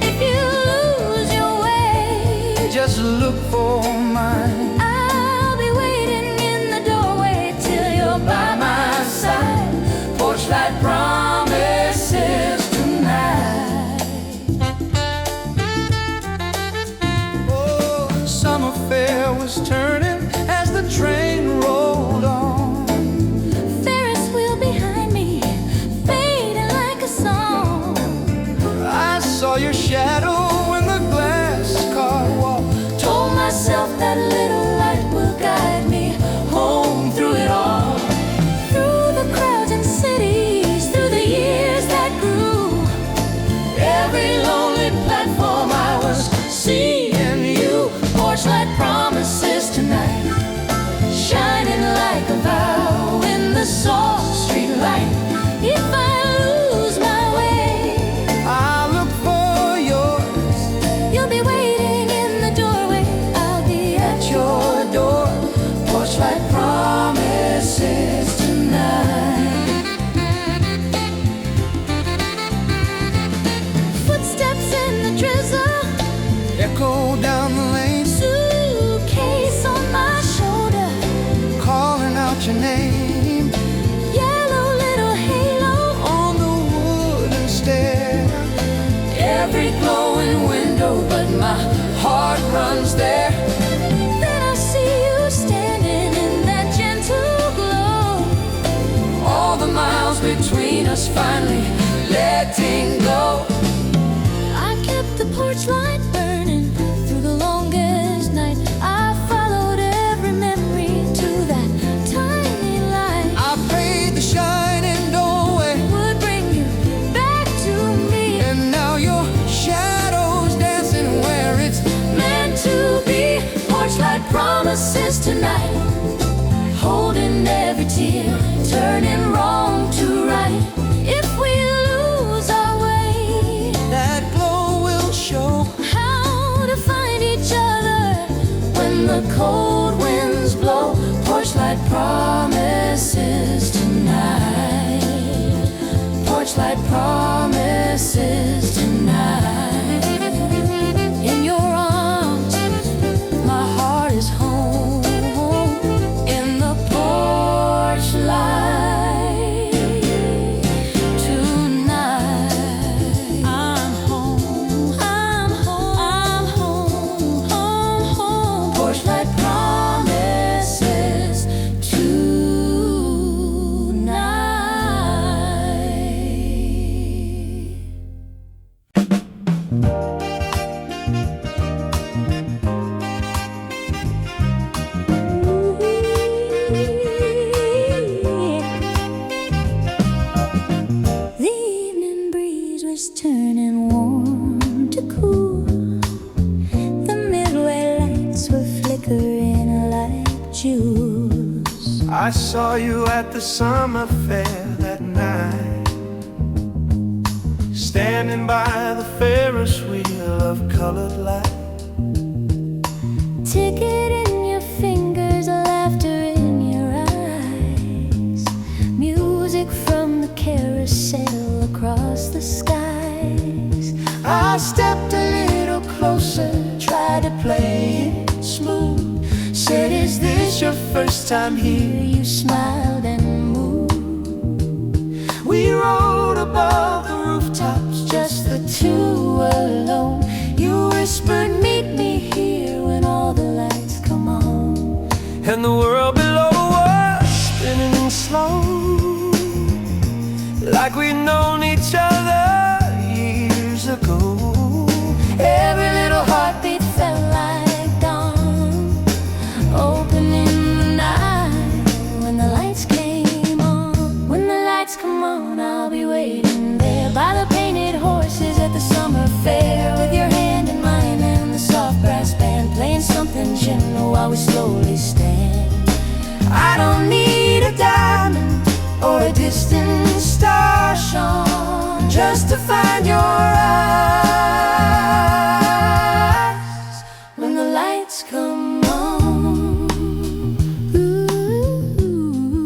If you lose your way, Just look for mine. I'll be waiting in the doorway till you're by my side. Porch light promises tonight. Oh, summer fair was turning as the train rolled on. Ferris wheel behind me, fading like a song. I saw your shadow in the glass car wall. Told myself that little light will guide me home through it all. Through the crowds and cities, through the years that grew, Every lonely platform I was seeing you. Porch light promises tonight, shining like a vow in the soft streetlight. if I lose my way, I'll look for yours. you'll be waiting in the doorway. I'll be at Your door, porch light promises tonight. footsteps in the drizzle, Echo down the lane, suitcase on my shoulder, calling out your name yellow little halo. on the wooden stair. Every glowing window, but my heart runs there. Then I see you standing in that gentle glow. All the miles between us finally letting go. I kept the porch light burning through the longest night. I followed every memory to that tiny light. I paid the shining doorway, Would bring you back to me. and now your shadow's dancing where it's Meant to be, porch light promises tonight. Holding every tear, turning wrong to right. If we lose our way, that glow will show. how to find each other When the cold winds blow, porch light promises tonight. Porch light promises tonight. In your arms, my heart is home. In the porch light tonight. I'm home, I'm home, I'm home, home, home. Porch light promises juice. I saw you at the summer fair that night, standing by the Ferris wheel of colored light. Ticket in your fingers, laughter in your eyes, music from the carousel across the skies. I stepped a little closer, tried to play it smooth. Said, is this your first time here? You smiled and moved. We rode above the rooftops, Just the two alone. you whispered, Meet me here when all the lights come on. and the world below was spinning slow, like we'd known each other years ago. Every little heartbeat felt like dawn, opening the night. When the lights came on, when the lights come on, I'll be waiting there by the painted horses at the summer fair, with your hand in mine and the soft brass band playing something gentle while we slowly stand. I don't need a diamond or a distant star shone just to find your eyes When the lights come on, ooh,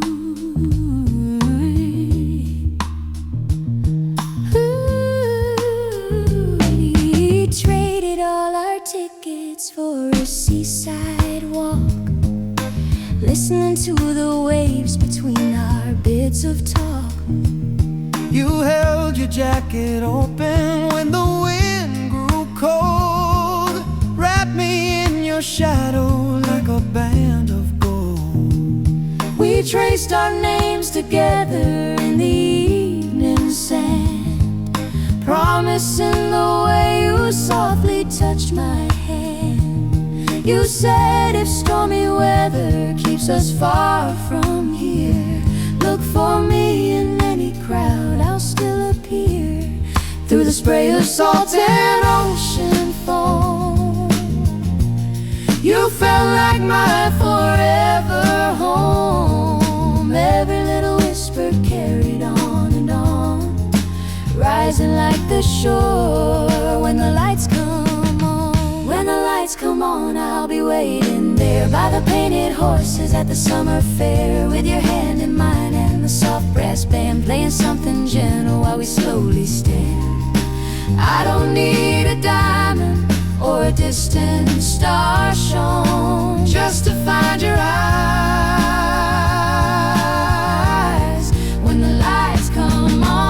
ooh. tickets for a seaside walk, listening to the waves between our bits of talk. You held your jacket open when the wind grew cold, wrapped me in your shadow like a band of gold. We traced our names together in the evening sand, promising the way you softly touched my hand. You said if stormy weather keeps us far from here, look for me in any crowd, I'll still appear. Through the spray of salt and ocean foam, you felt like my forever home. Every little whisper carried on and on, rising like the shore. When the lights come on, when the lights come on, I'll be waiting there by the painted horses at the summer fair, with your hand in mine and the soft brass band playing something gentle while we slowly stand. I don't need a diamond or a distant star shone just to find your eyes when the lights come on.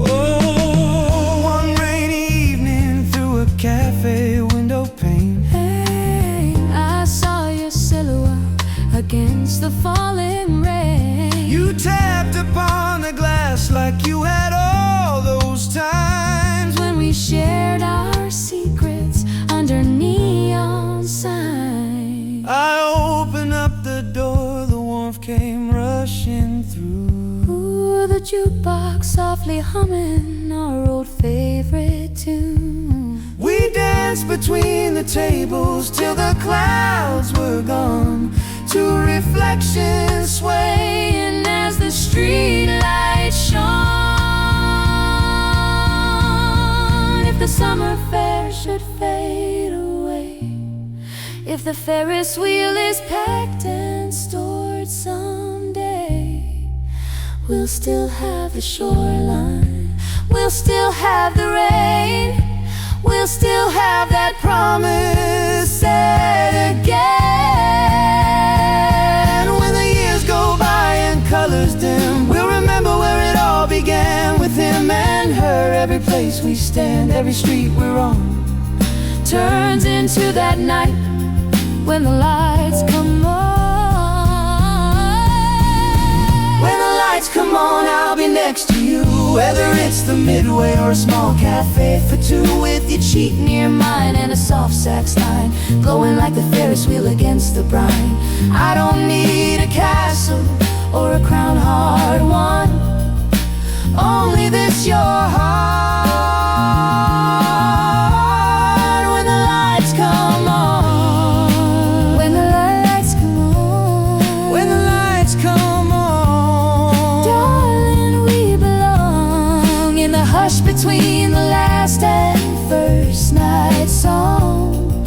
Oh, one rainy evening through a cafe window pane, Hey, I saw your silhouette against the falling rain. you tapped upon the glass like you had all those times When we shared our secrets under neon signs. I opened up the door, the warmth came rushing through. Ooh, the jukebox softly humming our old favorite tune. We danced between the tables till the clouds were gone, two reflections swaying as the streetlight shone. If the summer fair should fade away, if the Ferris wheel is packed and stored someday, we'll still have the shoreline, we'll still have the rain, we'll still have that promise said again. When the years go by and colors dim, we'll remember where it all began, with him and her. Every place we stand, every street we're on, turns into that night when the lights come on. when the lights come on, I'll be next to you, whether it's the Midway or a small cafe for two, with your cheek near mine and a soft sax line glowing like the Ferris wheel against the brine. I don't need a castle or a crown hard won, only this your heart. When the lights come on, When the lights come on, when the lights come on, darling, we belong in the hush between the last and first night song.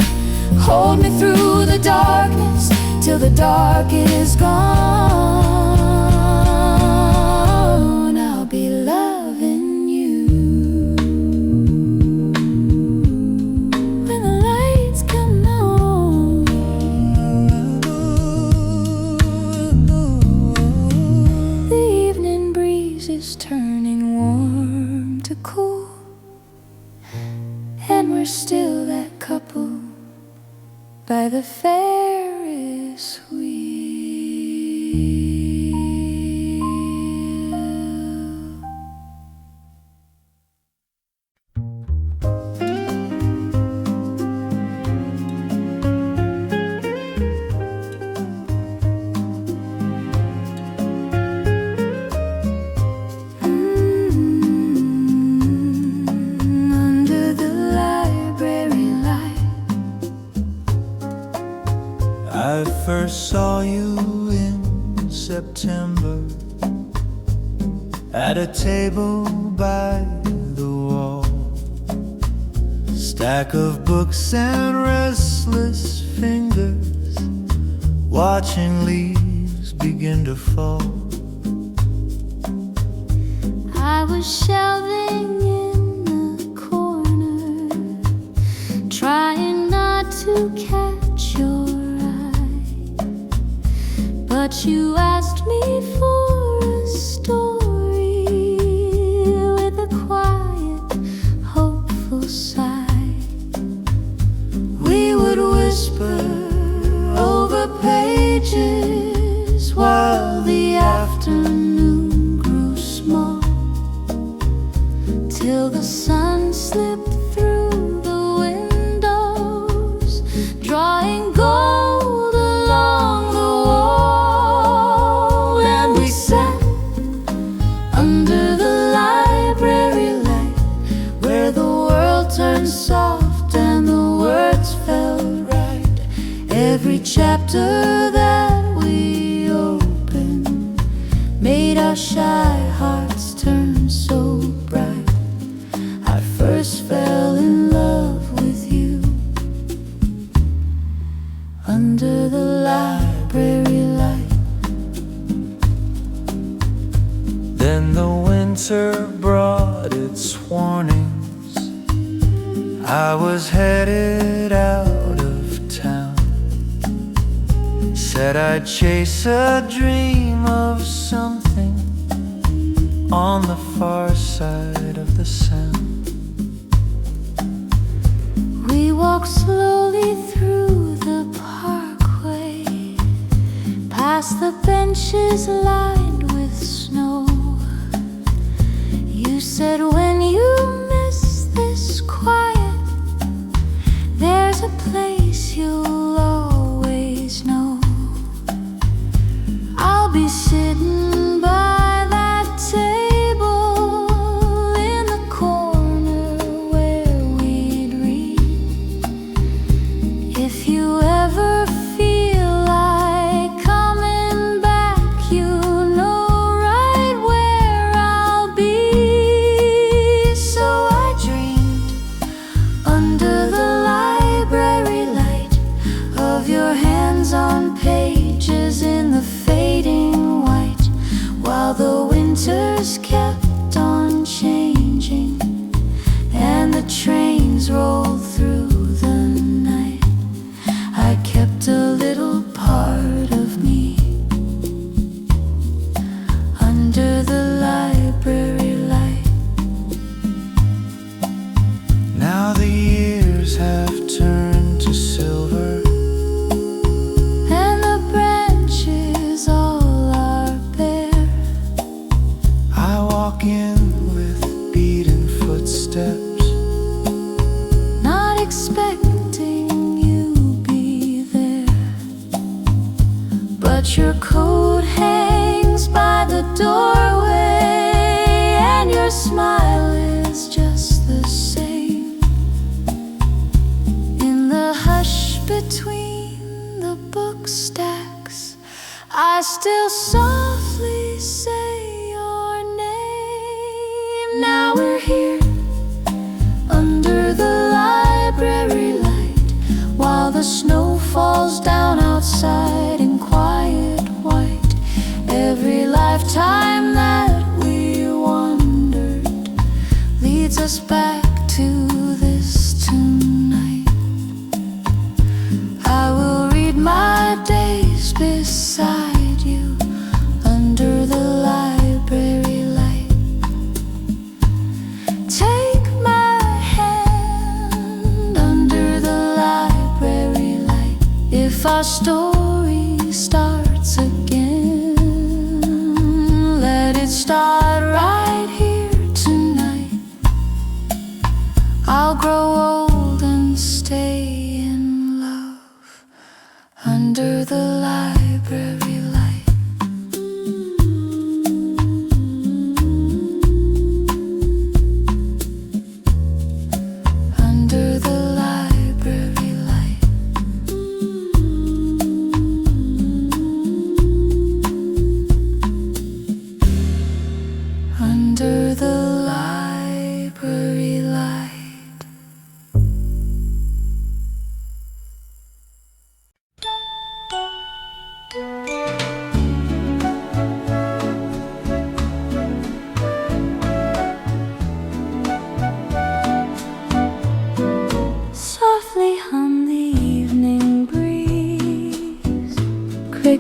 Hold me through the darkness till the dark is gone. I'll be loving you when the lights come on. The evening breeze is turning warm to cool, and we're still that couple by the Ferris wheel. Under the library light, I first saw you in September at a table by the wall, stack of books and restless fingers watching leaves begin to fall. was shelving in the corner, trying not to catch your eye, but you asked me for a story with a quiet, hopeful sigh. We would whisper over pages while the afternoon grew small, till the sun slipped through the windows, drawing gold along the wall. And we sat under the library light, where the world turned soft and the words felt right. Every chapter that we opened made our shy hearts turn so bright. I first fell in love with you under the library light. Then the winter brought its warnings. I was headed out of town. Said I'd chase a dream of something on the far side of the sound. We walked slowly through the parkway, past the benches lined with snow. You said, when you miss this quiet, there's a place you'll always know. I'll be sitting by that table in the corner where we'd read. If you ever feel like coming back, you know right where I'll be. So I dreamed under the library light of your hands on pages in the fading white, while the winters kept on changing and the trains rolled through the night. I kept a little part of me under the library light. Now the years have turned to silver, And the branches all are bare. I walk in with beaten footsteps, Not expecting you be there, but your coat hangs by the doorway, and your smile is just the same. In the hush between the book stacks, I still softly say your name. Now we're here under the library light, while the snow falls down outside in quiet white. Every lifetime that we wandered leads us back to this tonight. I will read my days beside you under the library light. Take my hand under the library light. If our story starts again, let it start right here tonight. I'll grow old and stay in love under the library light. Under the library light.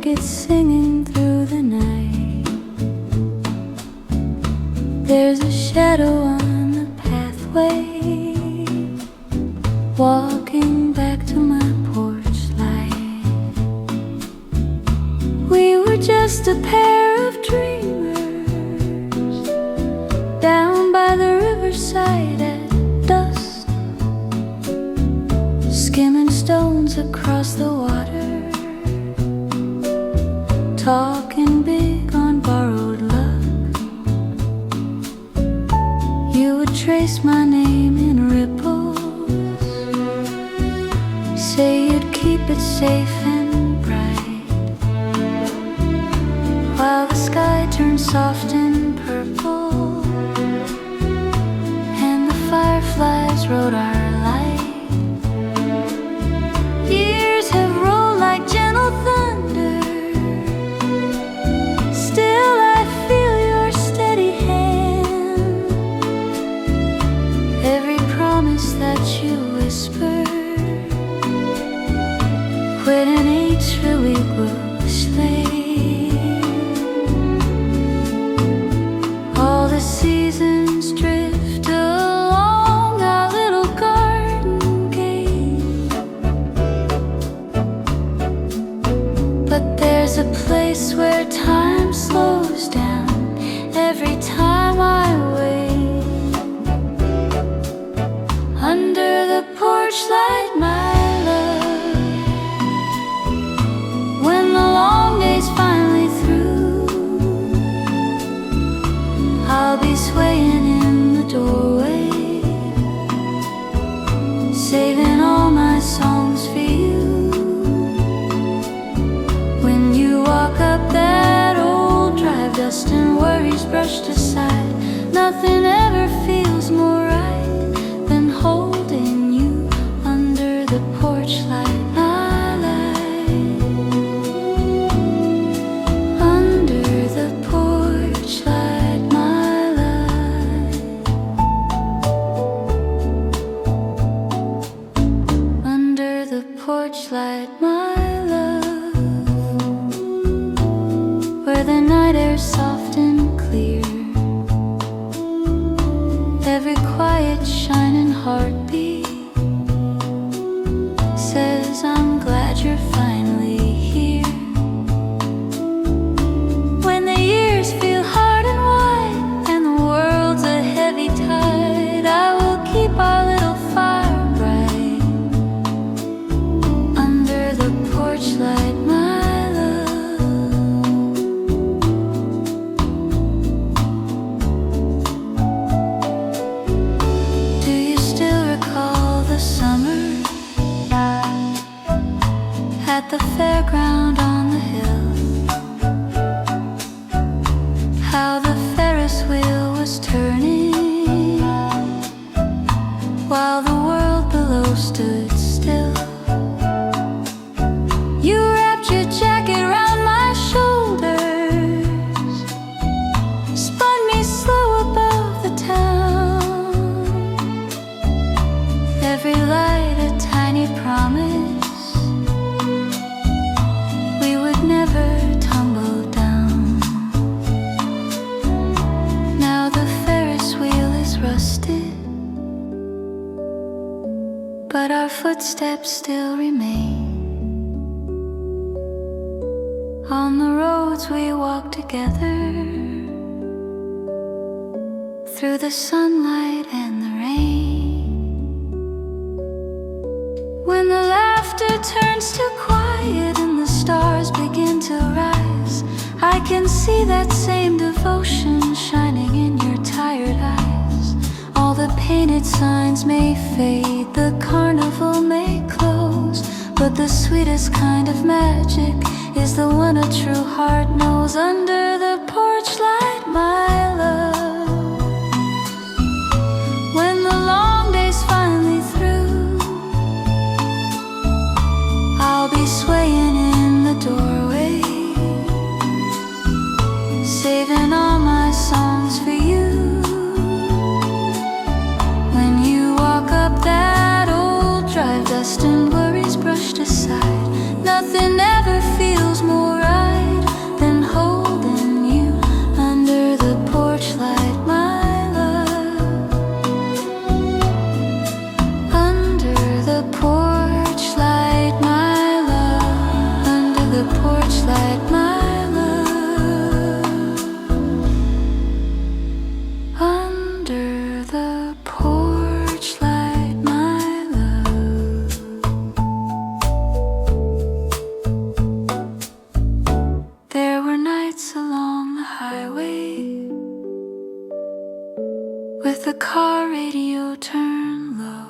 crickets singing through the night. There's a shadow on the pathway, walking back to my porch light. We were just a pair of dreamers down by the riverside at dusk, skimming stones across the water, talking big on borrowed luck. You would trace my name in ripples, say you'd keep it safe and bright, while the sky turned soft and purple, and the fireflies rode our light. Years have rolled like gentle thunder, still I feel your steady hand. Every promise that you whisper, when an age really will slay. All the seasons drift along our little garden gate, but there's a place where time slows down every time I wait. Under the porch light, my love, when the long day's finally through, I'll be swaying in the doorway, saving all my songs for you. When you walk up that old drive, dust and worries brushed aside, nothing ever feels more right than holding you under the porch light, my light. Under the porch light, my light. Under the porch light, my love, where the night air's soft and clear, every quiet shining heartbeat says I'm glad you're finally here. When the years feel hard and wide and the world's a heavy tide, I will keep our little fire bright under the porch light, my love. Do you still recall the summer at the fairground on the hill? How the Ferris wheel was turning while the world below stood still. You wrapped your jacket round my shoulders, spun me slow above the town. Every light a tiny promise, we would never tumble down. Now the Ferris wheel is rusted, but our footsteps still remain on the roads we walk together, through the sunlight and the rain. When the laughter turns to quiet and the stars begin to rise, I can see that same devotion shining in your tired eyes. All the painted signs may fade, the carnival may close, but the sweetest kind of magic is the one a true heart knows. Under the porch light, my love, when the long day's finally through, I'll be swaying in the doorway, saving all my songs for you. When you walk up that old drive, dust and worries brushed aside, nothing ever feels more right with the car radio turned low,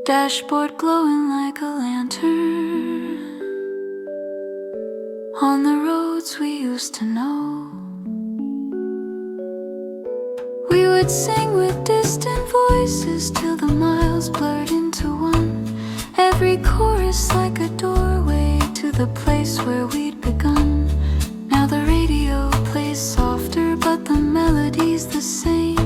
dashboard glowing like a lantern on the roads we used to know. We would sing with distant voices till the miles blurred into one, every chorus like a doorway to the place where we'd begun. Now the radio plays softer, but the melody's the same,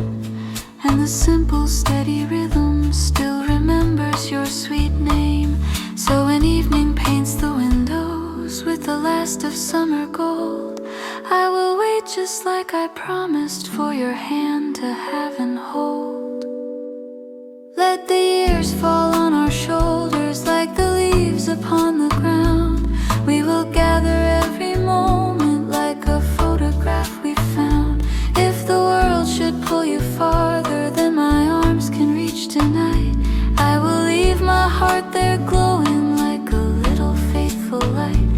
and the simple steady rhythm still remembers your sweet name. So when evening paints the windows with the last of summer gold, I will wait just like I promised for your hand to have and hold. Let the years fall on our shoulders like the leaves upon the ground. We will gather every moment like a photograph we found. If the world should pull you farther than my arms can reach tonight, I will leave my heart there glowing like a little faithful light.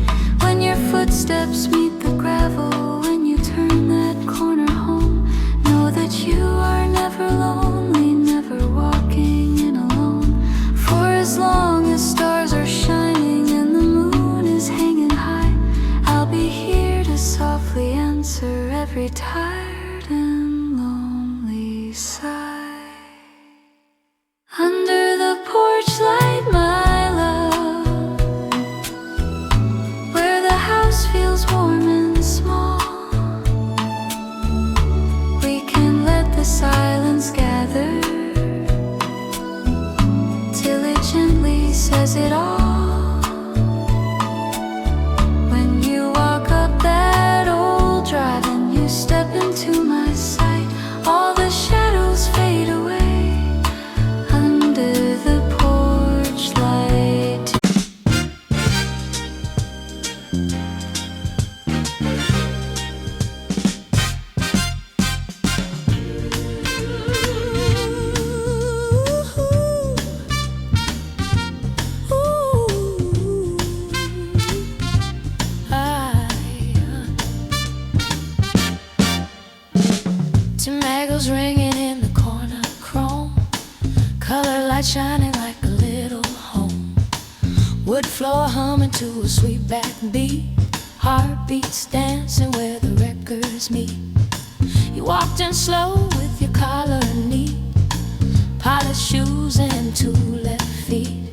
When your footsteps meet the gravel, when you turn that corner home, know that you are never lonely, never walking in alone. For as long as stars are shining and the moon is hanging high, I'll be here to softly answer every tired and lonely sigh. Under the porch light, my love, where the house feels warm and small, we can let the silence gather till it gently says it all. When you walk up that old drive and you step into my sight, all the shadows fade away under the porch light. Tomatoes ringing in the corner, chrome, color light shining like a little home. Wood floor humming to a sweet backbeat, heartbeats dancing where the records meet. You walked in slow with your collar neat, polished shoes and 2 left feet.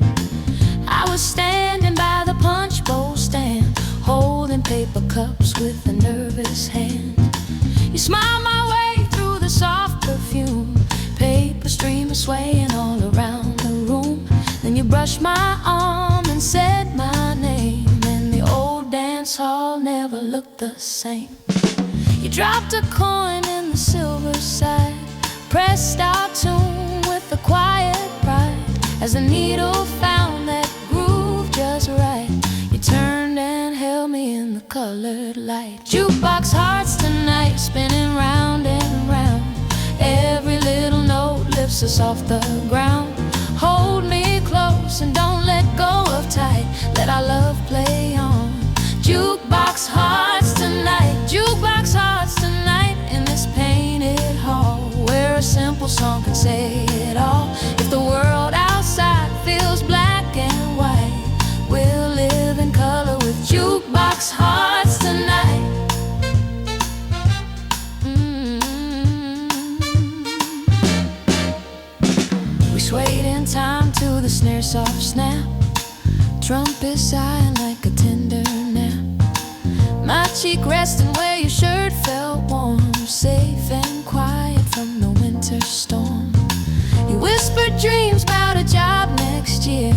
I was standing by the punch bowl stand, holding paper cups with a nervous hand. You smiled my way through the soft perfume, paper streamers swaying all around the room. Then you brushed my arm and said my name, and the old dance hall never looked the same. You dropped a coin in the silver side, pressed our tune with a quiet pride. As the needle found that groove just right, you turned and held me in the colored light. Jukebox hearts tonight, spinning round and round. Every little note lifts us off the ground. Hold me close and don't let go of tight, let our love play on. Jukebox hearts tonight, jukebox hearts tonight, in this painted hall where a simple song can say it all. If the world outside feels black and white, we'll live in color with jukebox hearts tonight. We swayed in time to the snare soft snap, trumpet sighing like a tender nap. My cheek resting where your shirt felt warm, safe and quiet from the winter storm. You whispered dreams about a job next year,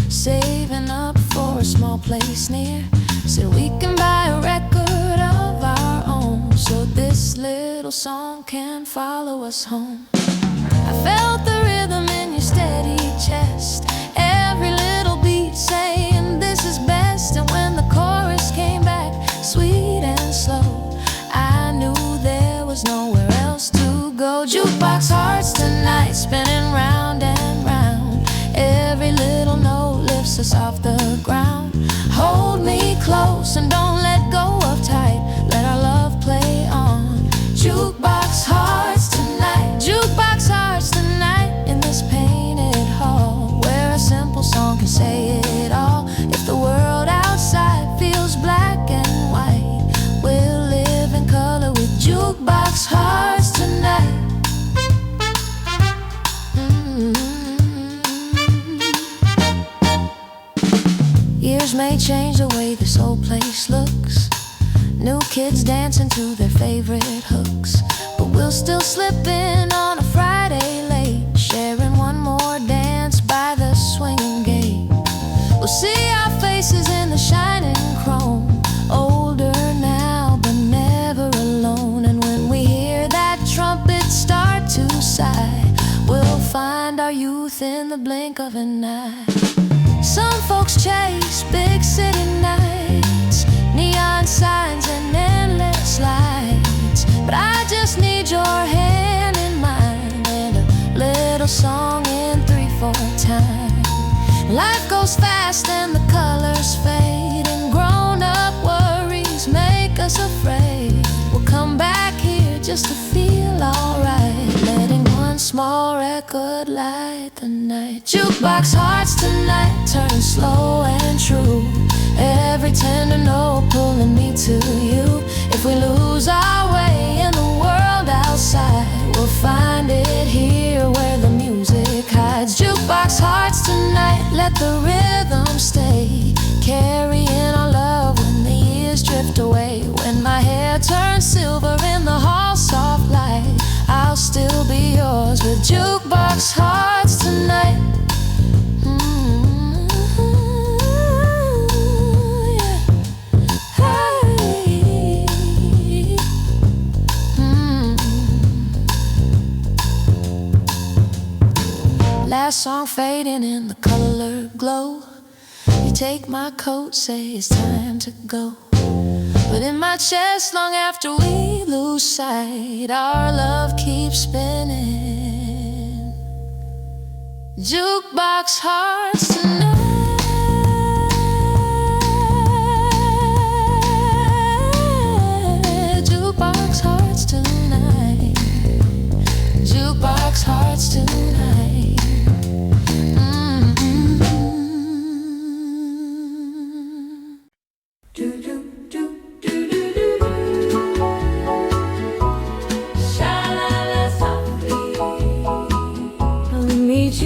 saving up for a small place near. Said we can buy a record of our own, so this little song can follow us home. I felt the rhythm in your steady chest, every little beat saying this is best. And when the chorus came back, sweet and slow, I knew there was nowhere else to go. Jukebox hearts tonight, spinning round and round. Every little note lifts us off the ground. Hold me close and don't let go of tight, let our love play on. Jukebox hearts. jukebox looks. New kids dancing to their favorite hooks. But we'll still slip in on a Friday late, sharing one more dance by the swinging gate. We'll see our faces in the shining chrome, older now but never alone. And when we hear that trumpet start to sigh, we'll find our youth in the blink of an eye. Some folks chase big city nights, neon signs and endless lights, but I just need your hand in mine and a little song in 3/4 time. Life goes fast and the colors fade, and grown-up worries make us afraid. We'll come back here just to feel alright, letting one small record light the night. Jukebox hearts tonight, turning slow and true. Every tender note pulling me to you. If we lose our way in the world outside, we'll find it here where the music hides. Jukebox hearts tonight, let the rhythm stay, carrying our love when the years drift away. When my hair turns silver in the hall soft light, I'll still be yours with jukebox hearts tonight. Last song fading in the color glow. You take my coat, say it's time to go. But in my chest, long after we lose sight, our love keeps spinning. Jukebox hearts tonight. Jukebox hearts tonight. Jukebox hearts tonight.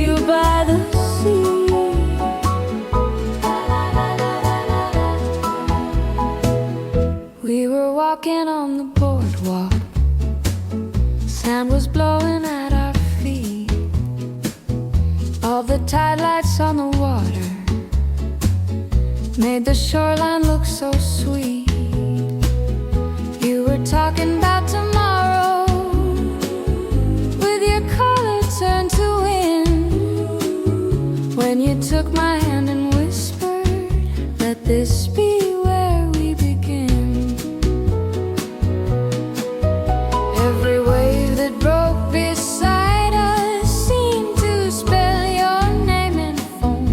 You by the sea. We were walking on the boardwalk, sand was blowing at our feet. All the tide lights on the water made the shoreline look so sweet. You were talking about tomorrow, with your collar turned to when you took my hand and whispered, let this be where we begin. Every wave that broke beside us seemed to spell your name in foam.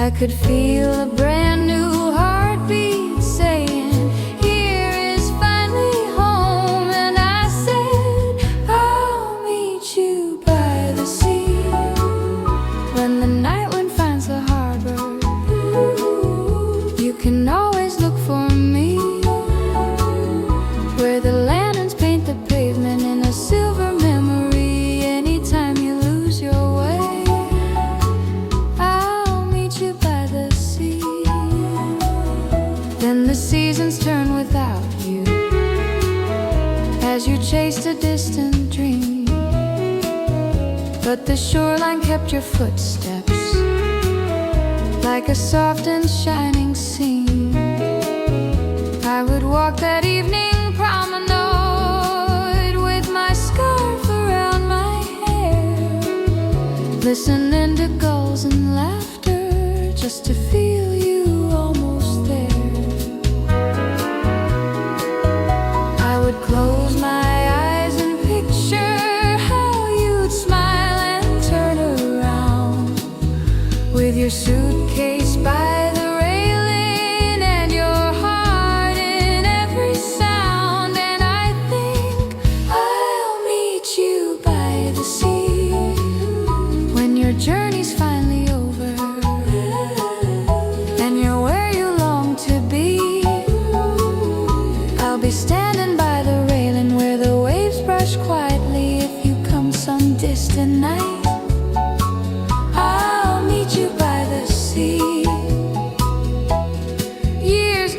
I could feel a brand new heartbeat saying, here is finally home. And I said, I'll meet you by the sea. When the night wind finds the harbor, you can always look for me, where the lanterns paint the pavement in a silver memory. Anytime you lose your way, I'll meet you by the sea. Then the seasons turn without you, as you chased a distant dream. But the shoreline kept your footsteps, like a soft and shining seam. I would walk that evening promenade with my scarf around my hair, listening to gulls and laughter, just to feel you almost there. I would close my eyes and picture how you'd smile with your suitcase by the railing and your heart in every sound. And I think I'll meet you by the sea when your journey's finally over and you're where you long to be. I'll be standing by the railing where the waves brush quietly. If you come some distant night, I'll meet you by the sea. Years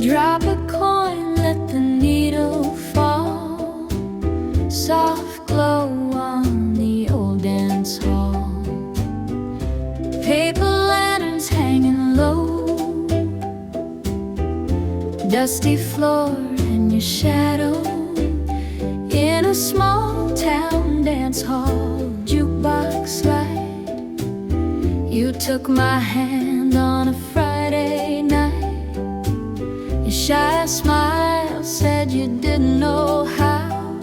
Drop a coin, let the needle fall. Soft glow on the old dance hall. Paper lanterns hanging low. Dusty floor and your shadow in a small town dance hall. Jukebox light. You took my hand on a Friday night. Your shy smile said you didn't know how,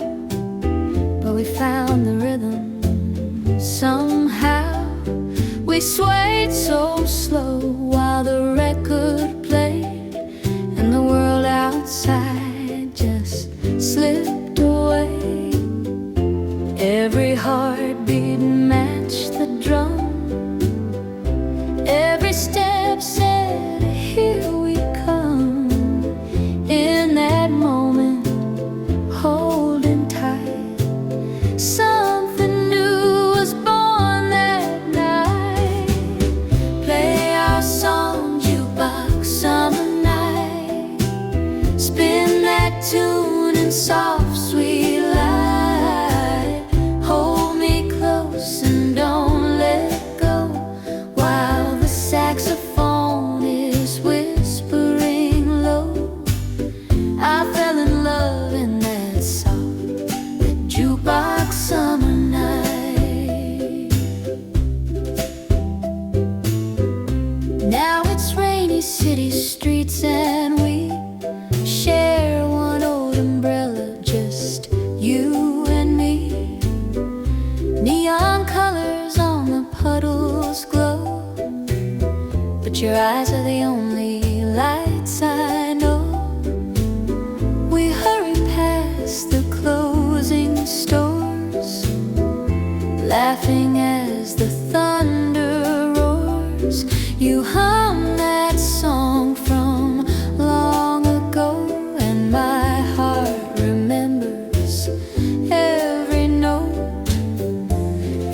but we found the rhythm somehow. We swayed so slow while the record played, and the world outside just slipped away. Every heartbeat matched the drum. Every step said, here we come. In that moment, holding tight, something new was born that night. Play our song, jukebox, summer night. Spin that tune in soft, sweet light. Hold me close and don't let go, while the saxophone is whispering low. I fell in love in that soft, that jukebox summer night. Now it's rainy city streets and we share one old umbrella, just you and me. Neon colors on the puddles glow, but your eyes are the only lights I know. We hurry past the closing stores, laughing as the thunder roars. You hum that song from long ago, and my heart remembers every note.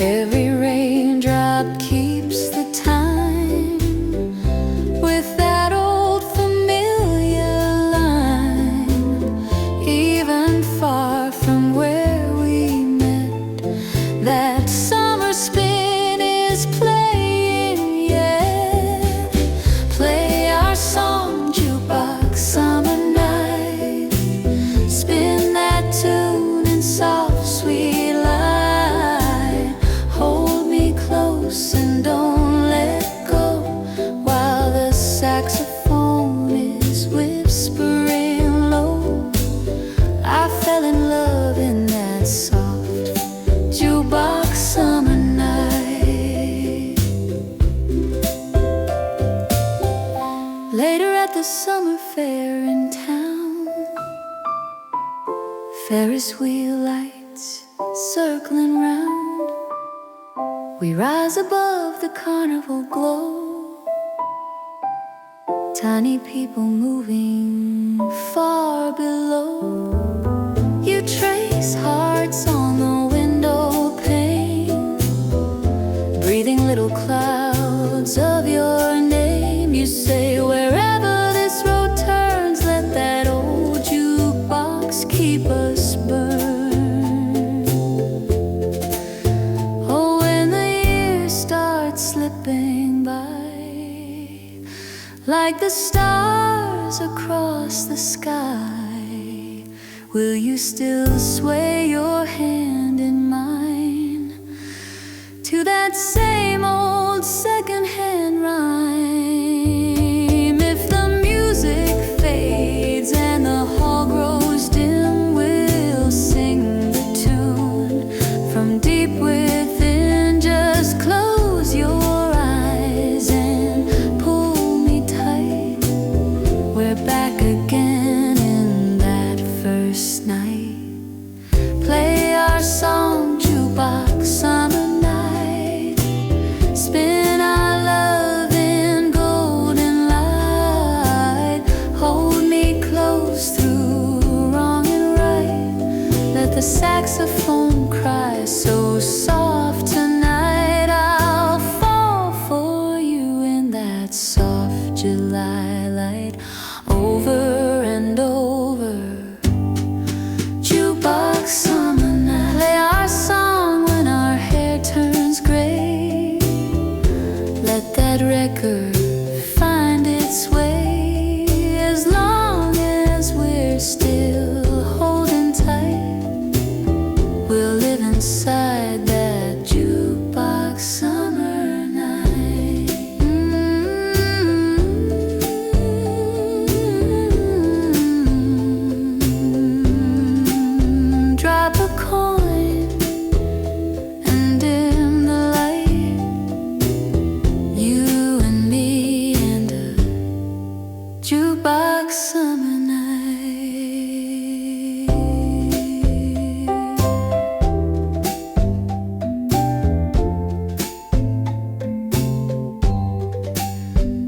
Every raindrop keeps the time with that old familiar line. Even far from where we met, that summer spin is playing, yeah. Play our song, jukebox, summer night. Spin that tune in soft, sweet light. Hold me close and don't let go, while the saxophone is whispering low. I fell in love in that soft jukebox summer night. Later at the summer fair in town, Ferris wheel lights circling round. We rise above the carnival glow, tiny people moving far below. You trace hearts on the window pane, breathing little clouds of your name. You say, wherever this road turns, let that old jukebox keep us burned. Oh, when the years start slipping by, like the stars across the sky, will you still sway your hand in mine to that same old secondhand rhyme? If the music fades and the hall grows dim, we'll sing the tune from deep within. Just close your eyes and pull me tight. We're back again in that first night. Play our song, jukebox, summer night. Spin our love in golden light. Hold me close through wrong and right. Let the saxophone cry so soft tonight. I'll fall for you in that soft July light. Over and over. Jukebox summer night, play our song when our hair turns gray. Let that record find its way. As long as we're still holding tight, we'll live inside that jukebox summer night. Drop a coin and dim the light. You and me and a jukebox summer night.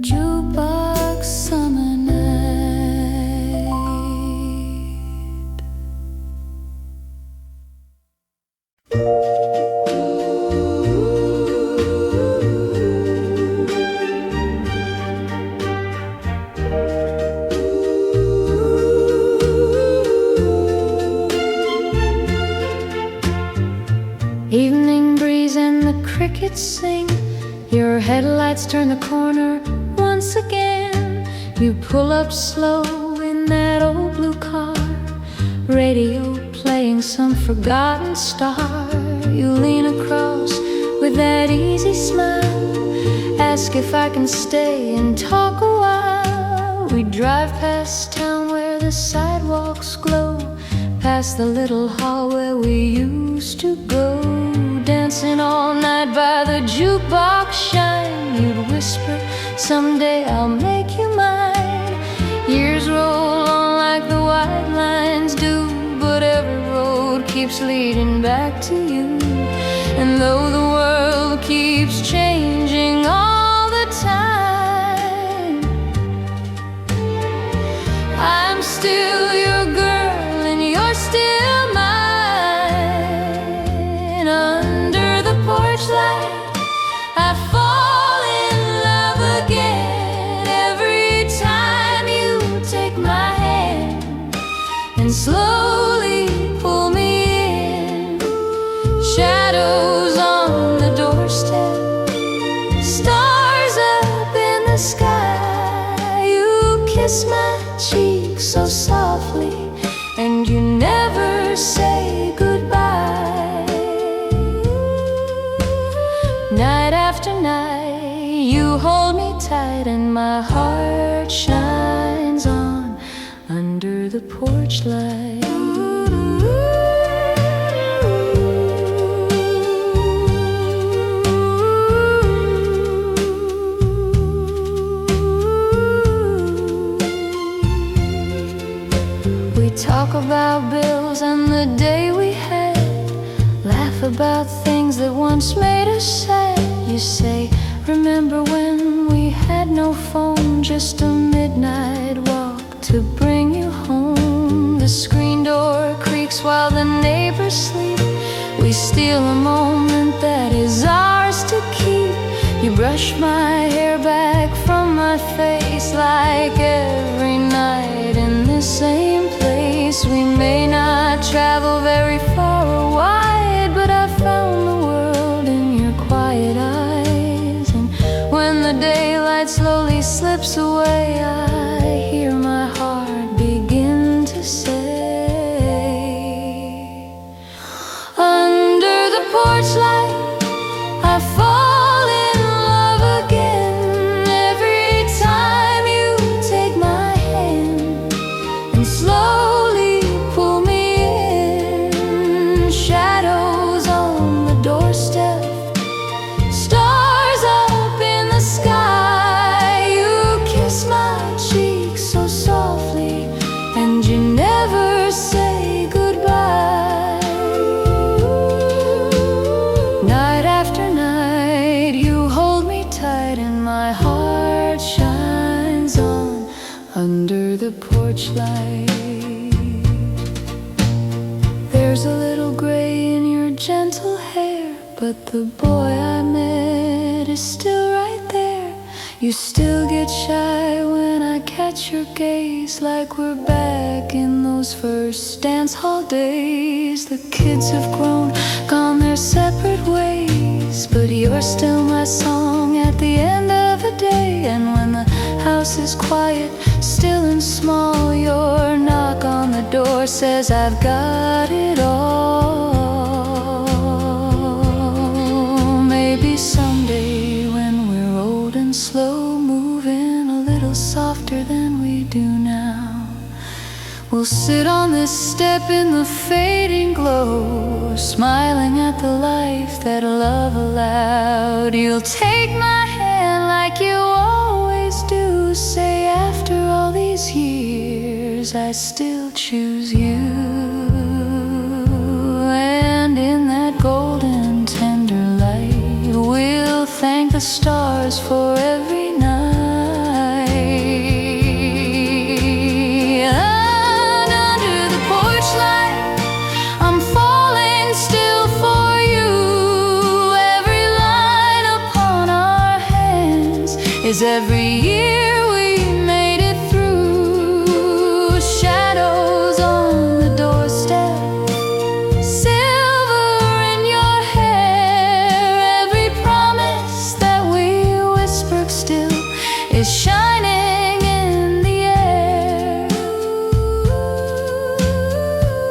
Jukebox summer night. Evening breeze and the crickets sing. Your headlights turn the corner once again. You pull up slow in that old blue car, radio playing some forgotten star. You lean across with that easy smile, ask if I can stay and talk a while. We drive past town where the sidewalks glow, past the little hall where we used to go, dancing all night by the jukebox shine. You'd whisper, someday I'll make you mine. Years roll on like the white lines do, but every road keeps leading back to you. And though the world keeps changing all the time, I'm still your girl and you're still mine. Under the porch light, I fall in love again. Every time you take my hand and slowly pull me in. Shadows on the doorstep, stars up in the sky. You kiss my cheek so softly, and you never say goodbye. Night after night, you hold me tight, and my heart shines on under the porch light. We talk about bills and the day we had, laugh about things that once made us sad. You say, remember when we had no phone, just a midnight walk to bring you home. The screen door creaks while the neighbors sleep. We steal a moment that is ours to keep. You brush my hair back from my face like every night in the same place. We may not travel very far or wide, but I found the world in your quiet eyes. And when the daylight slowly slips away, I hear my heart begin to say, under the porch light, I fall in love again. Every time you take my hand and slowly pull me in. Shadows on the doorstep, stars up in the sky. You kiss my cheek so softly, and you never say goodbye. Night after night, you hold me tight, and my heart shines on under the porch light. There's a little gray in your gentle hair, but the boy I met is still right there. You still get shy when I catch your gaze, like we're back in those first dance hall days. The kids have grown, gone their separate ways, but you're still my song at the end of the day. And when the house is quiet, still and small, your knock on the door says I've got it all. Maybe someday when we're old and slow, moving a little softer than we do now, we'll sit on this step in the fading glow, smiling at the life that love allowed. You'll take my hand like you always do, say after all these years I still choose you. And in that golden tender light, we'll thank the stars for every night. And under the porch light, I'm falling still for you. Every line upon our hands is every year we made it through. Shadows on the doorstep, silver in your hair. Every promise that we whispered still is shining in the air.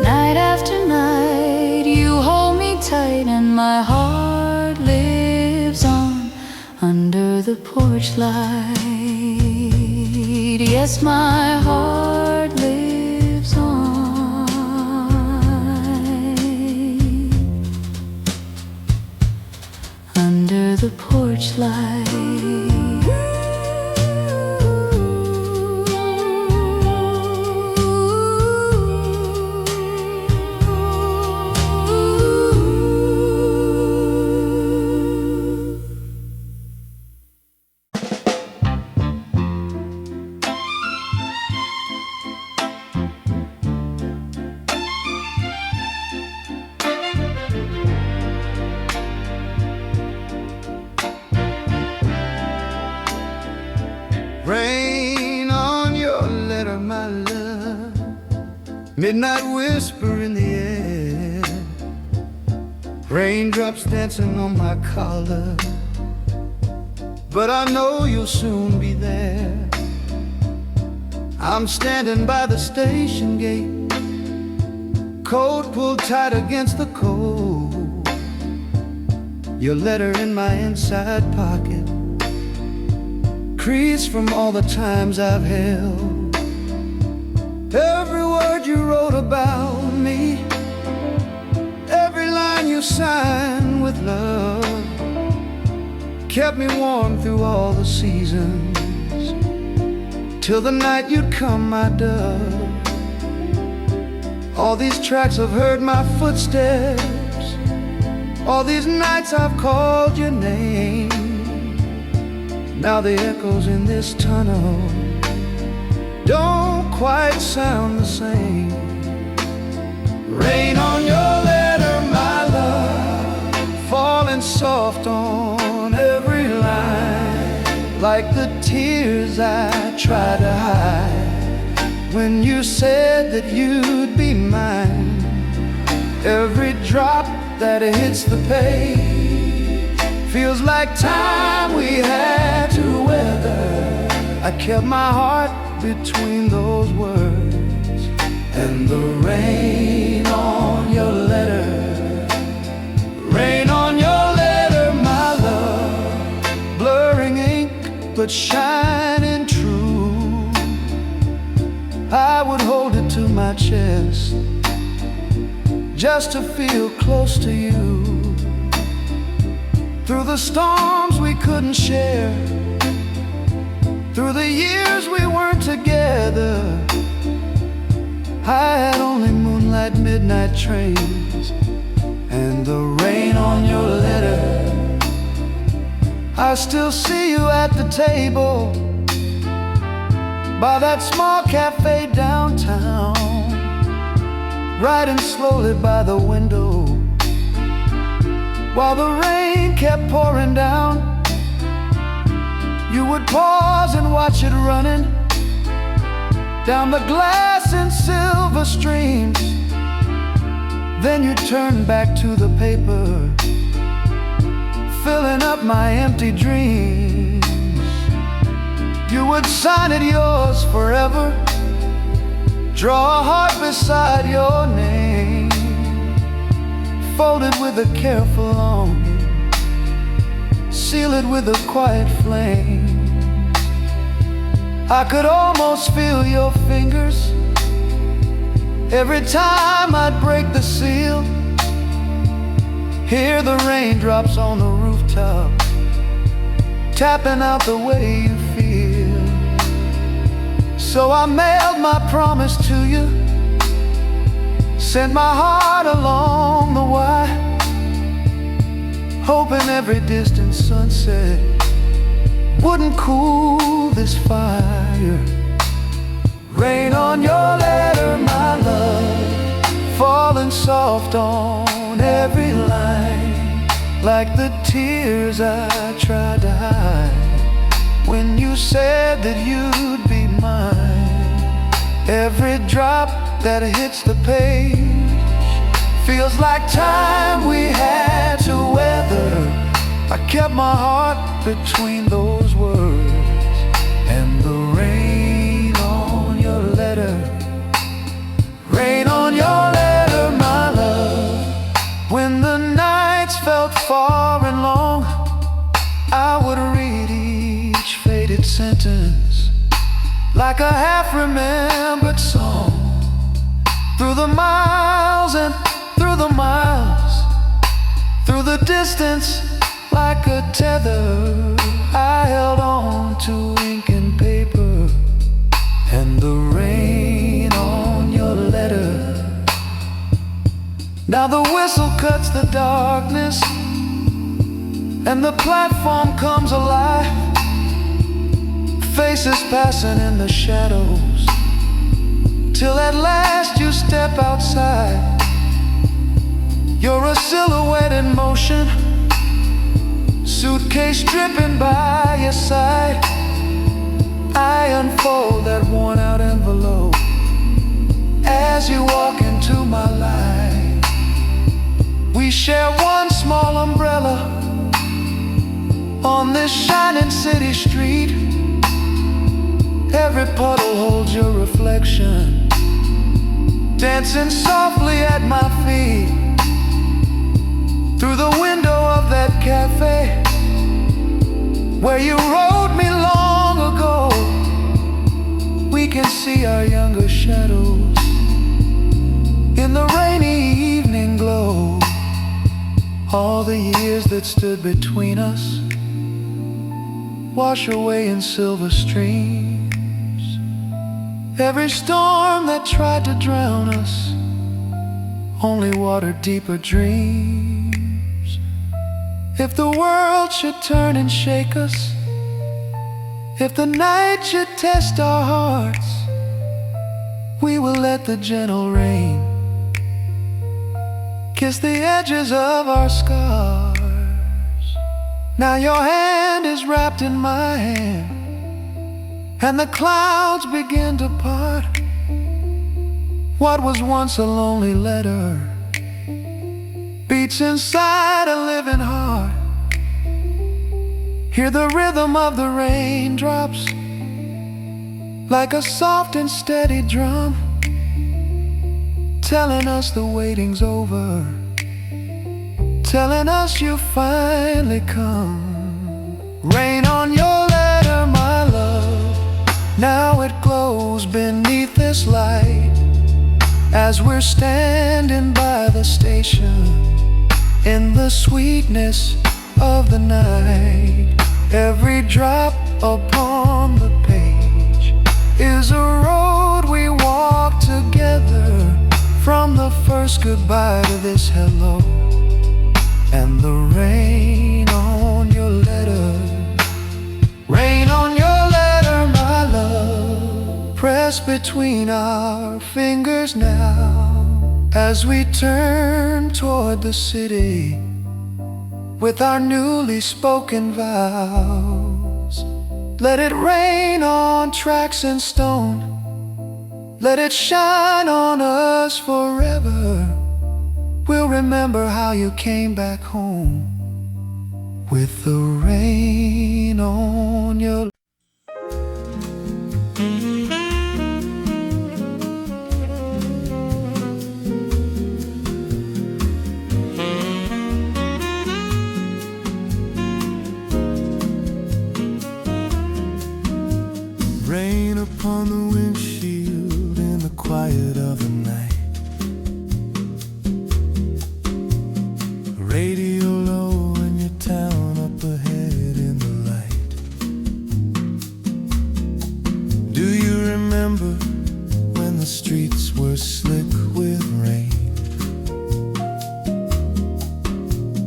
Night after night, you hold me tight, and my heart lives on under the porch light. Yes, my heart lives on under the porch light. Rain on your letter, my love. Midnight whisper in the air. Raindrops dancing on my collar, but I know you'll soon be there. I'm standing by the station gate, coat pulled tight against the cold. Your letter in my inside pocket, crease from all the times I've held. Every word you wrote about me, every line you signed with love, kept me warm through all the seasons, till the night you'd come, my dove. All these tracks have heard my footsteps, all these nights I've called your name. Now the echoes in this tunnel don't quite sound the same. Rain on your letter, my love, falling soft on every line, like the tears I tried to hide when you said that you'd be mine. Every drop that hits the page feels like time we had to weather. I kept my heart between those words and the rain on your letter. Rain on your letter, my love, blurring ink but shining true. I would hold it to my chest just to feel close to you. Through the storms we couldn't share, through the years we weren't together, I had only moonlight midnight trains and the rain on your letter. I still see you at the table by that small cafe downtown, riding slowly by the window while the rain kept pouring down. You would pause and watch it running down the glass in silver streams. Then you'd turn back to the paper, filling up my empty dreams. You would sign it yours forever, draw a heart beside your name, folded with a careful longing, seal it with a quiet flame. I could almost feel your fingers every time I'd break the seal. Hear the raindrops on the rooftop, tapping out the way you feel. So I mailed my promise to you, sent my heart along the wire, hoping every distant sunset wouldn't cool this fire. Rain on your letter, my love, falling soft on every line, like the tears I tried to hide when you said that you'd be mine. Every drop that hits the page feels like time we had to weather. I kept my heart between those words and the rain on your letter. Rain on your letter, my love. When the nights felt far and long, I would read each faded sentence like a half-remembered song. Through the miles and through the miles, through the distance, like a tether, I held on to ink and paper and the rain on your letter. Now the whistle cuts the darkness and the platform comes alive. Faces passing in the shadows, till at last you step outside. You're a silhouette in motion, suitcase dripping by your side. I unfold that worn out envelope as you walk into my life. We share one small umbrella on this shining city street. Every puddle holds your reflection, dancing softly at my feet. Through the window of that cafe where you wrote me long ago, we can see our younger shadows in the rainy evening glow. All the years that stood between us wash away in silver streams. Every storm that tried to drown us only watered deeper dreams. If the world should turn and shake us, if the night should test our hearts, we will let the gentle rain kiss the edges of our scars. Now your hand is wrapped in my hand, and the clouds begin to part. What was once a lonely letter beats inside a living heart. Hear the rhythm of the raindrops like a soft and steady drum, telling us the waiting's over, telling us you finally come. Rain on your letter, my love, now it glows beneath this light as we're standing by the station in the sweetness of the night. Every drop upon the page is a road we walk together, from the first goodbye to this hello. And the rain on your letter, rain on your letter, my love, pressed between our fingers now as we turn toward the city with our newly spoken vows. Let it rain on tracks and stone. Let it shine on us forever. We'll remember how you came back home with the rain on your. Rain upon the windshield in the quiet of the night. Radio low in your town, up ahead in the light. Do you remember when the streets were slick with rain?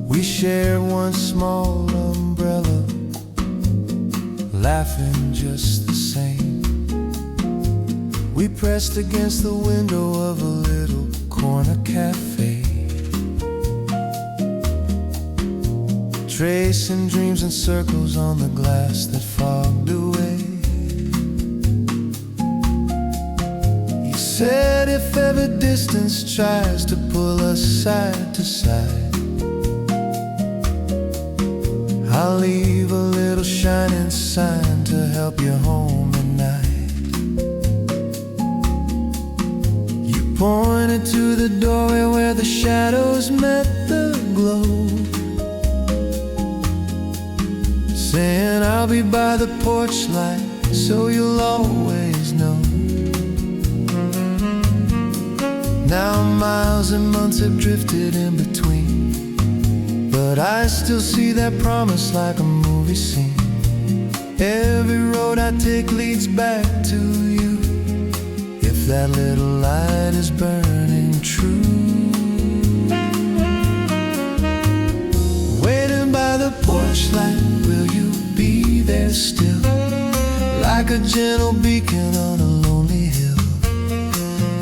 We shared one small umbrella, laughing just the same. We pressed against the window of a little corner cafe, tracing dreams in circles on the glass that fogged away. You said if ever distance tries to pull us side to side, I'll leave a little shining sign to help you home at night. You pointed to the doorway where the shadows met the glow, saying I'll be by the porch light so you'll always know. Now miles and months have drifted in between, but I still see that promise like a movie scene. Every road I take leads back to you, if that little light is burning true. Waiting by the porch light, will you be there still? Like a gentle beacon on a lonely hill.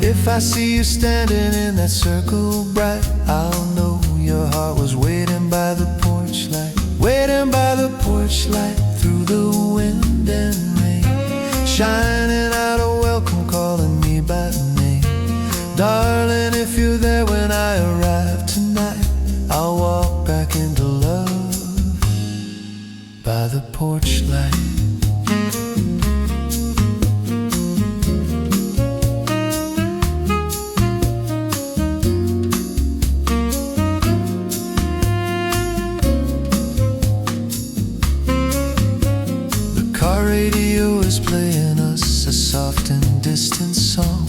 If I see you standing in that circle bright, I'll know your heart was waiting by the porch light. Waiting by the porch light through the wind and rain, shining out a welcome, calling me by name. Darling, if you're there when I arrive tonight, I'll walk back into love by the porch light. Radio is playing us a soft and distant song,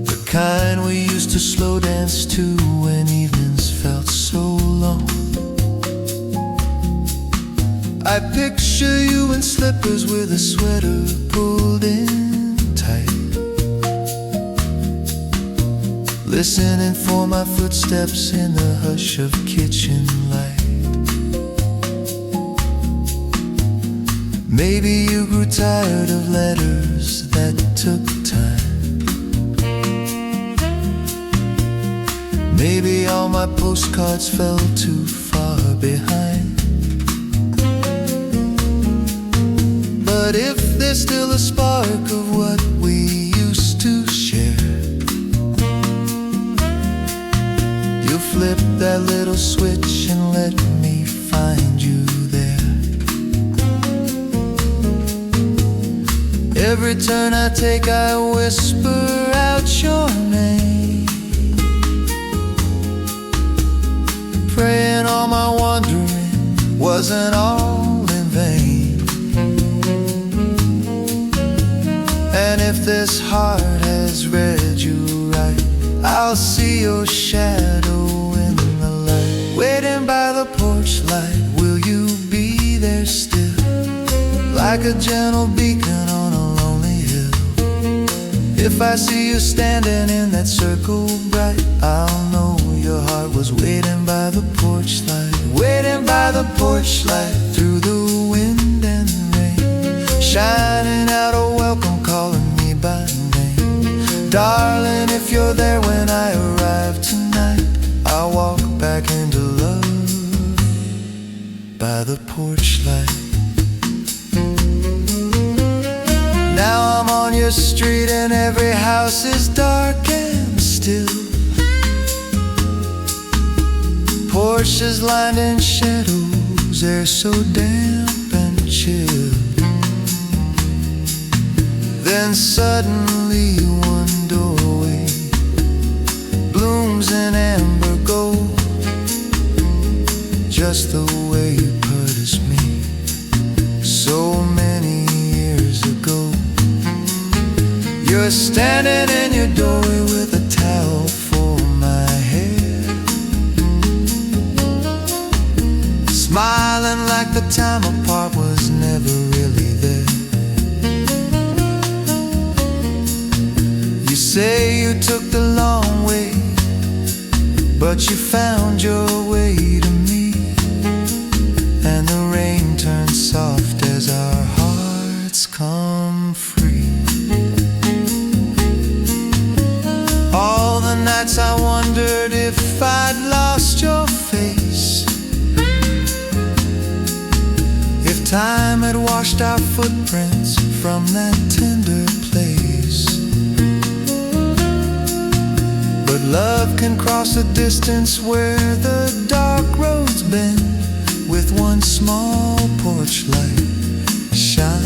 the kind we used to slow dance to when evenings felt so long. I picture you in slippers with a sweater pulled in tight, listening for my footsteps in the hush of kitchen light. Maybe you grew tired of letters that took time. Maybe all my postcards fell too far behind. But if there's still a spark of what we used to share, you'll flip that little switch and let me find you there. Every turn I take, I whisper out your name, praying all my wandering wasn't all in vain. And if this heart has read you right, I'll see your shadow in the light. Waiting by the porch light, will you be there still? Like a gentle beacon on a lonely hill. If I see you standing in that circle bright, I'll know your heart was waiting by the porch light. Waiting by the porch light through the wind and rain, shining out a welcome, calling me by name. Darling, if you're there when I arrive tonight, I'll walk back into love by the porch light. Now I'm on your street and every house is dark and still. Porches lined in shadows, they're so damp and chill. Then suddenly one doorway blooms in amber gold, just the way you purchased me so many years ago. You're standing in your doorway with a towel for my hair, smiling like the time apart was never really there. You say you took the long way, but you found your way to me, and the rain turns soft as our hearts come free. All the nights I wondered if I'd lost your face, if time had washed our footprints from that tender place. But love can cross a distance where the dark roads bend, with one small porch light shining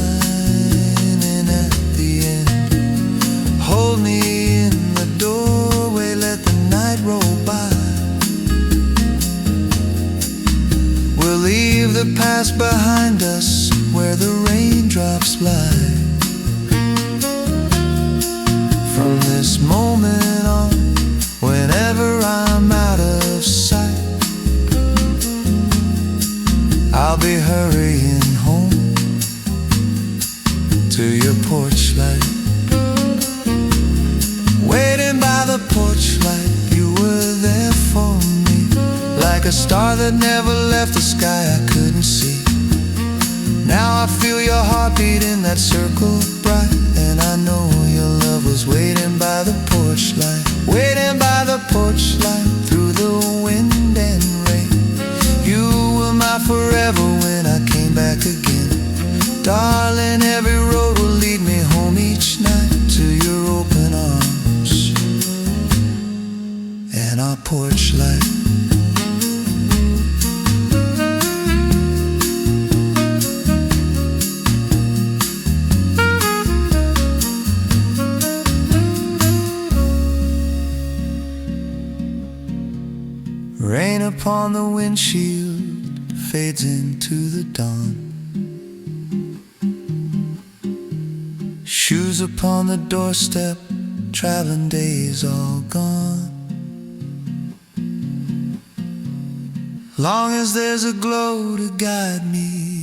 at the end. Hold me in the doorway, let the night roll by. We'll leave the past behind us where the raindrops lie. From this moment on, whenever I'm out of sight, I'll be hurrying home to your porch light. Waiting by the porch light, you were there for me, like a star that never left the sky I couldn't see. Now I feel your heartbeat in that circle bright, and I know your love was waiting by the porch light, waiting by the porch light through the wind and rain. You were my forever when I came back again. Darling, every road will lead me home each night to your open arms and our porch light. Rain upon the windshield fades into the dawn. Shoes upon the doorstep, traveling days all gone. Long as there's a glow to guide me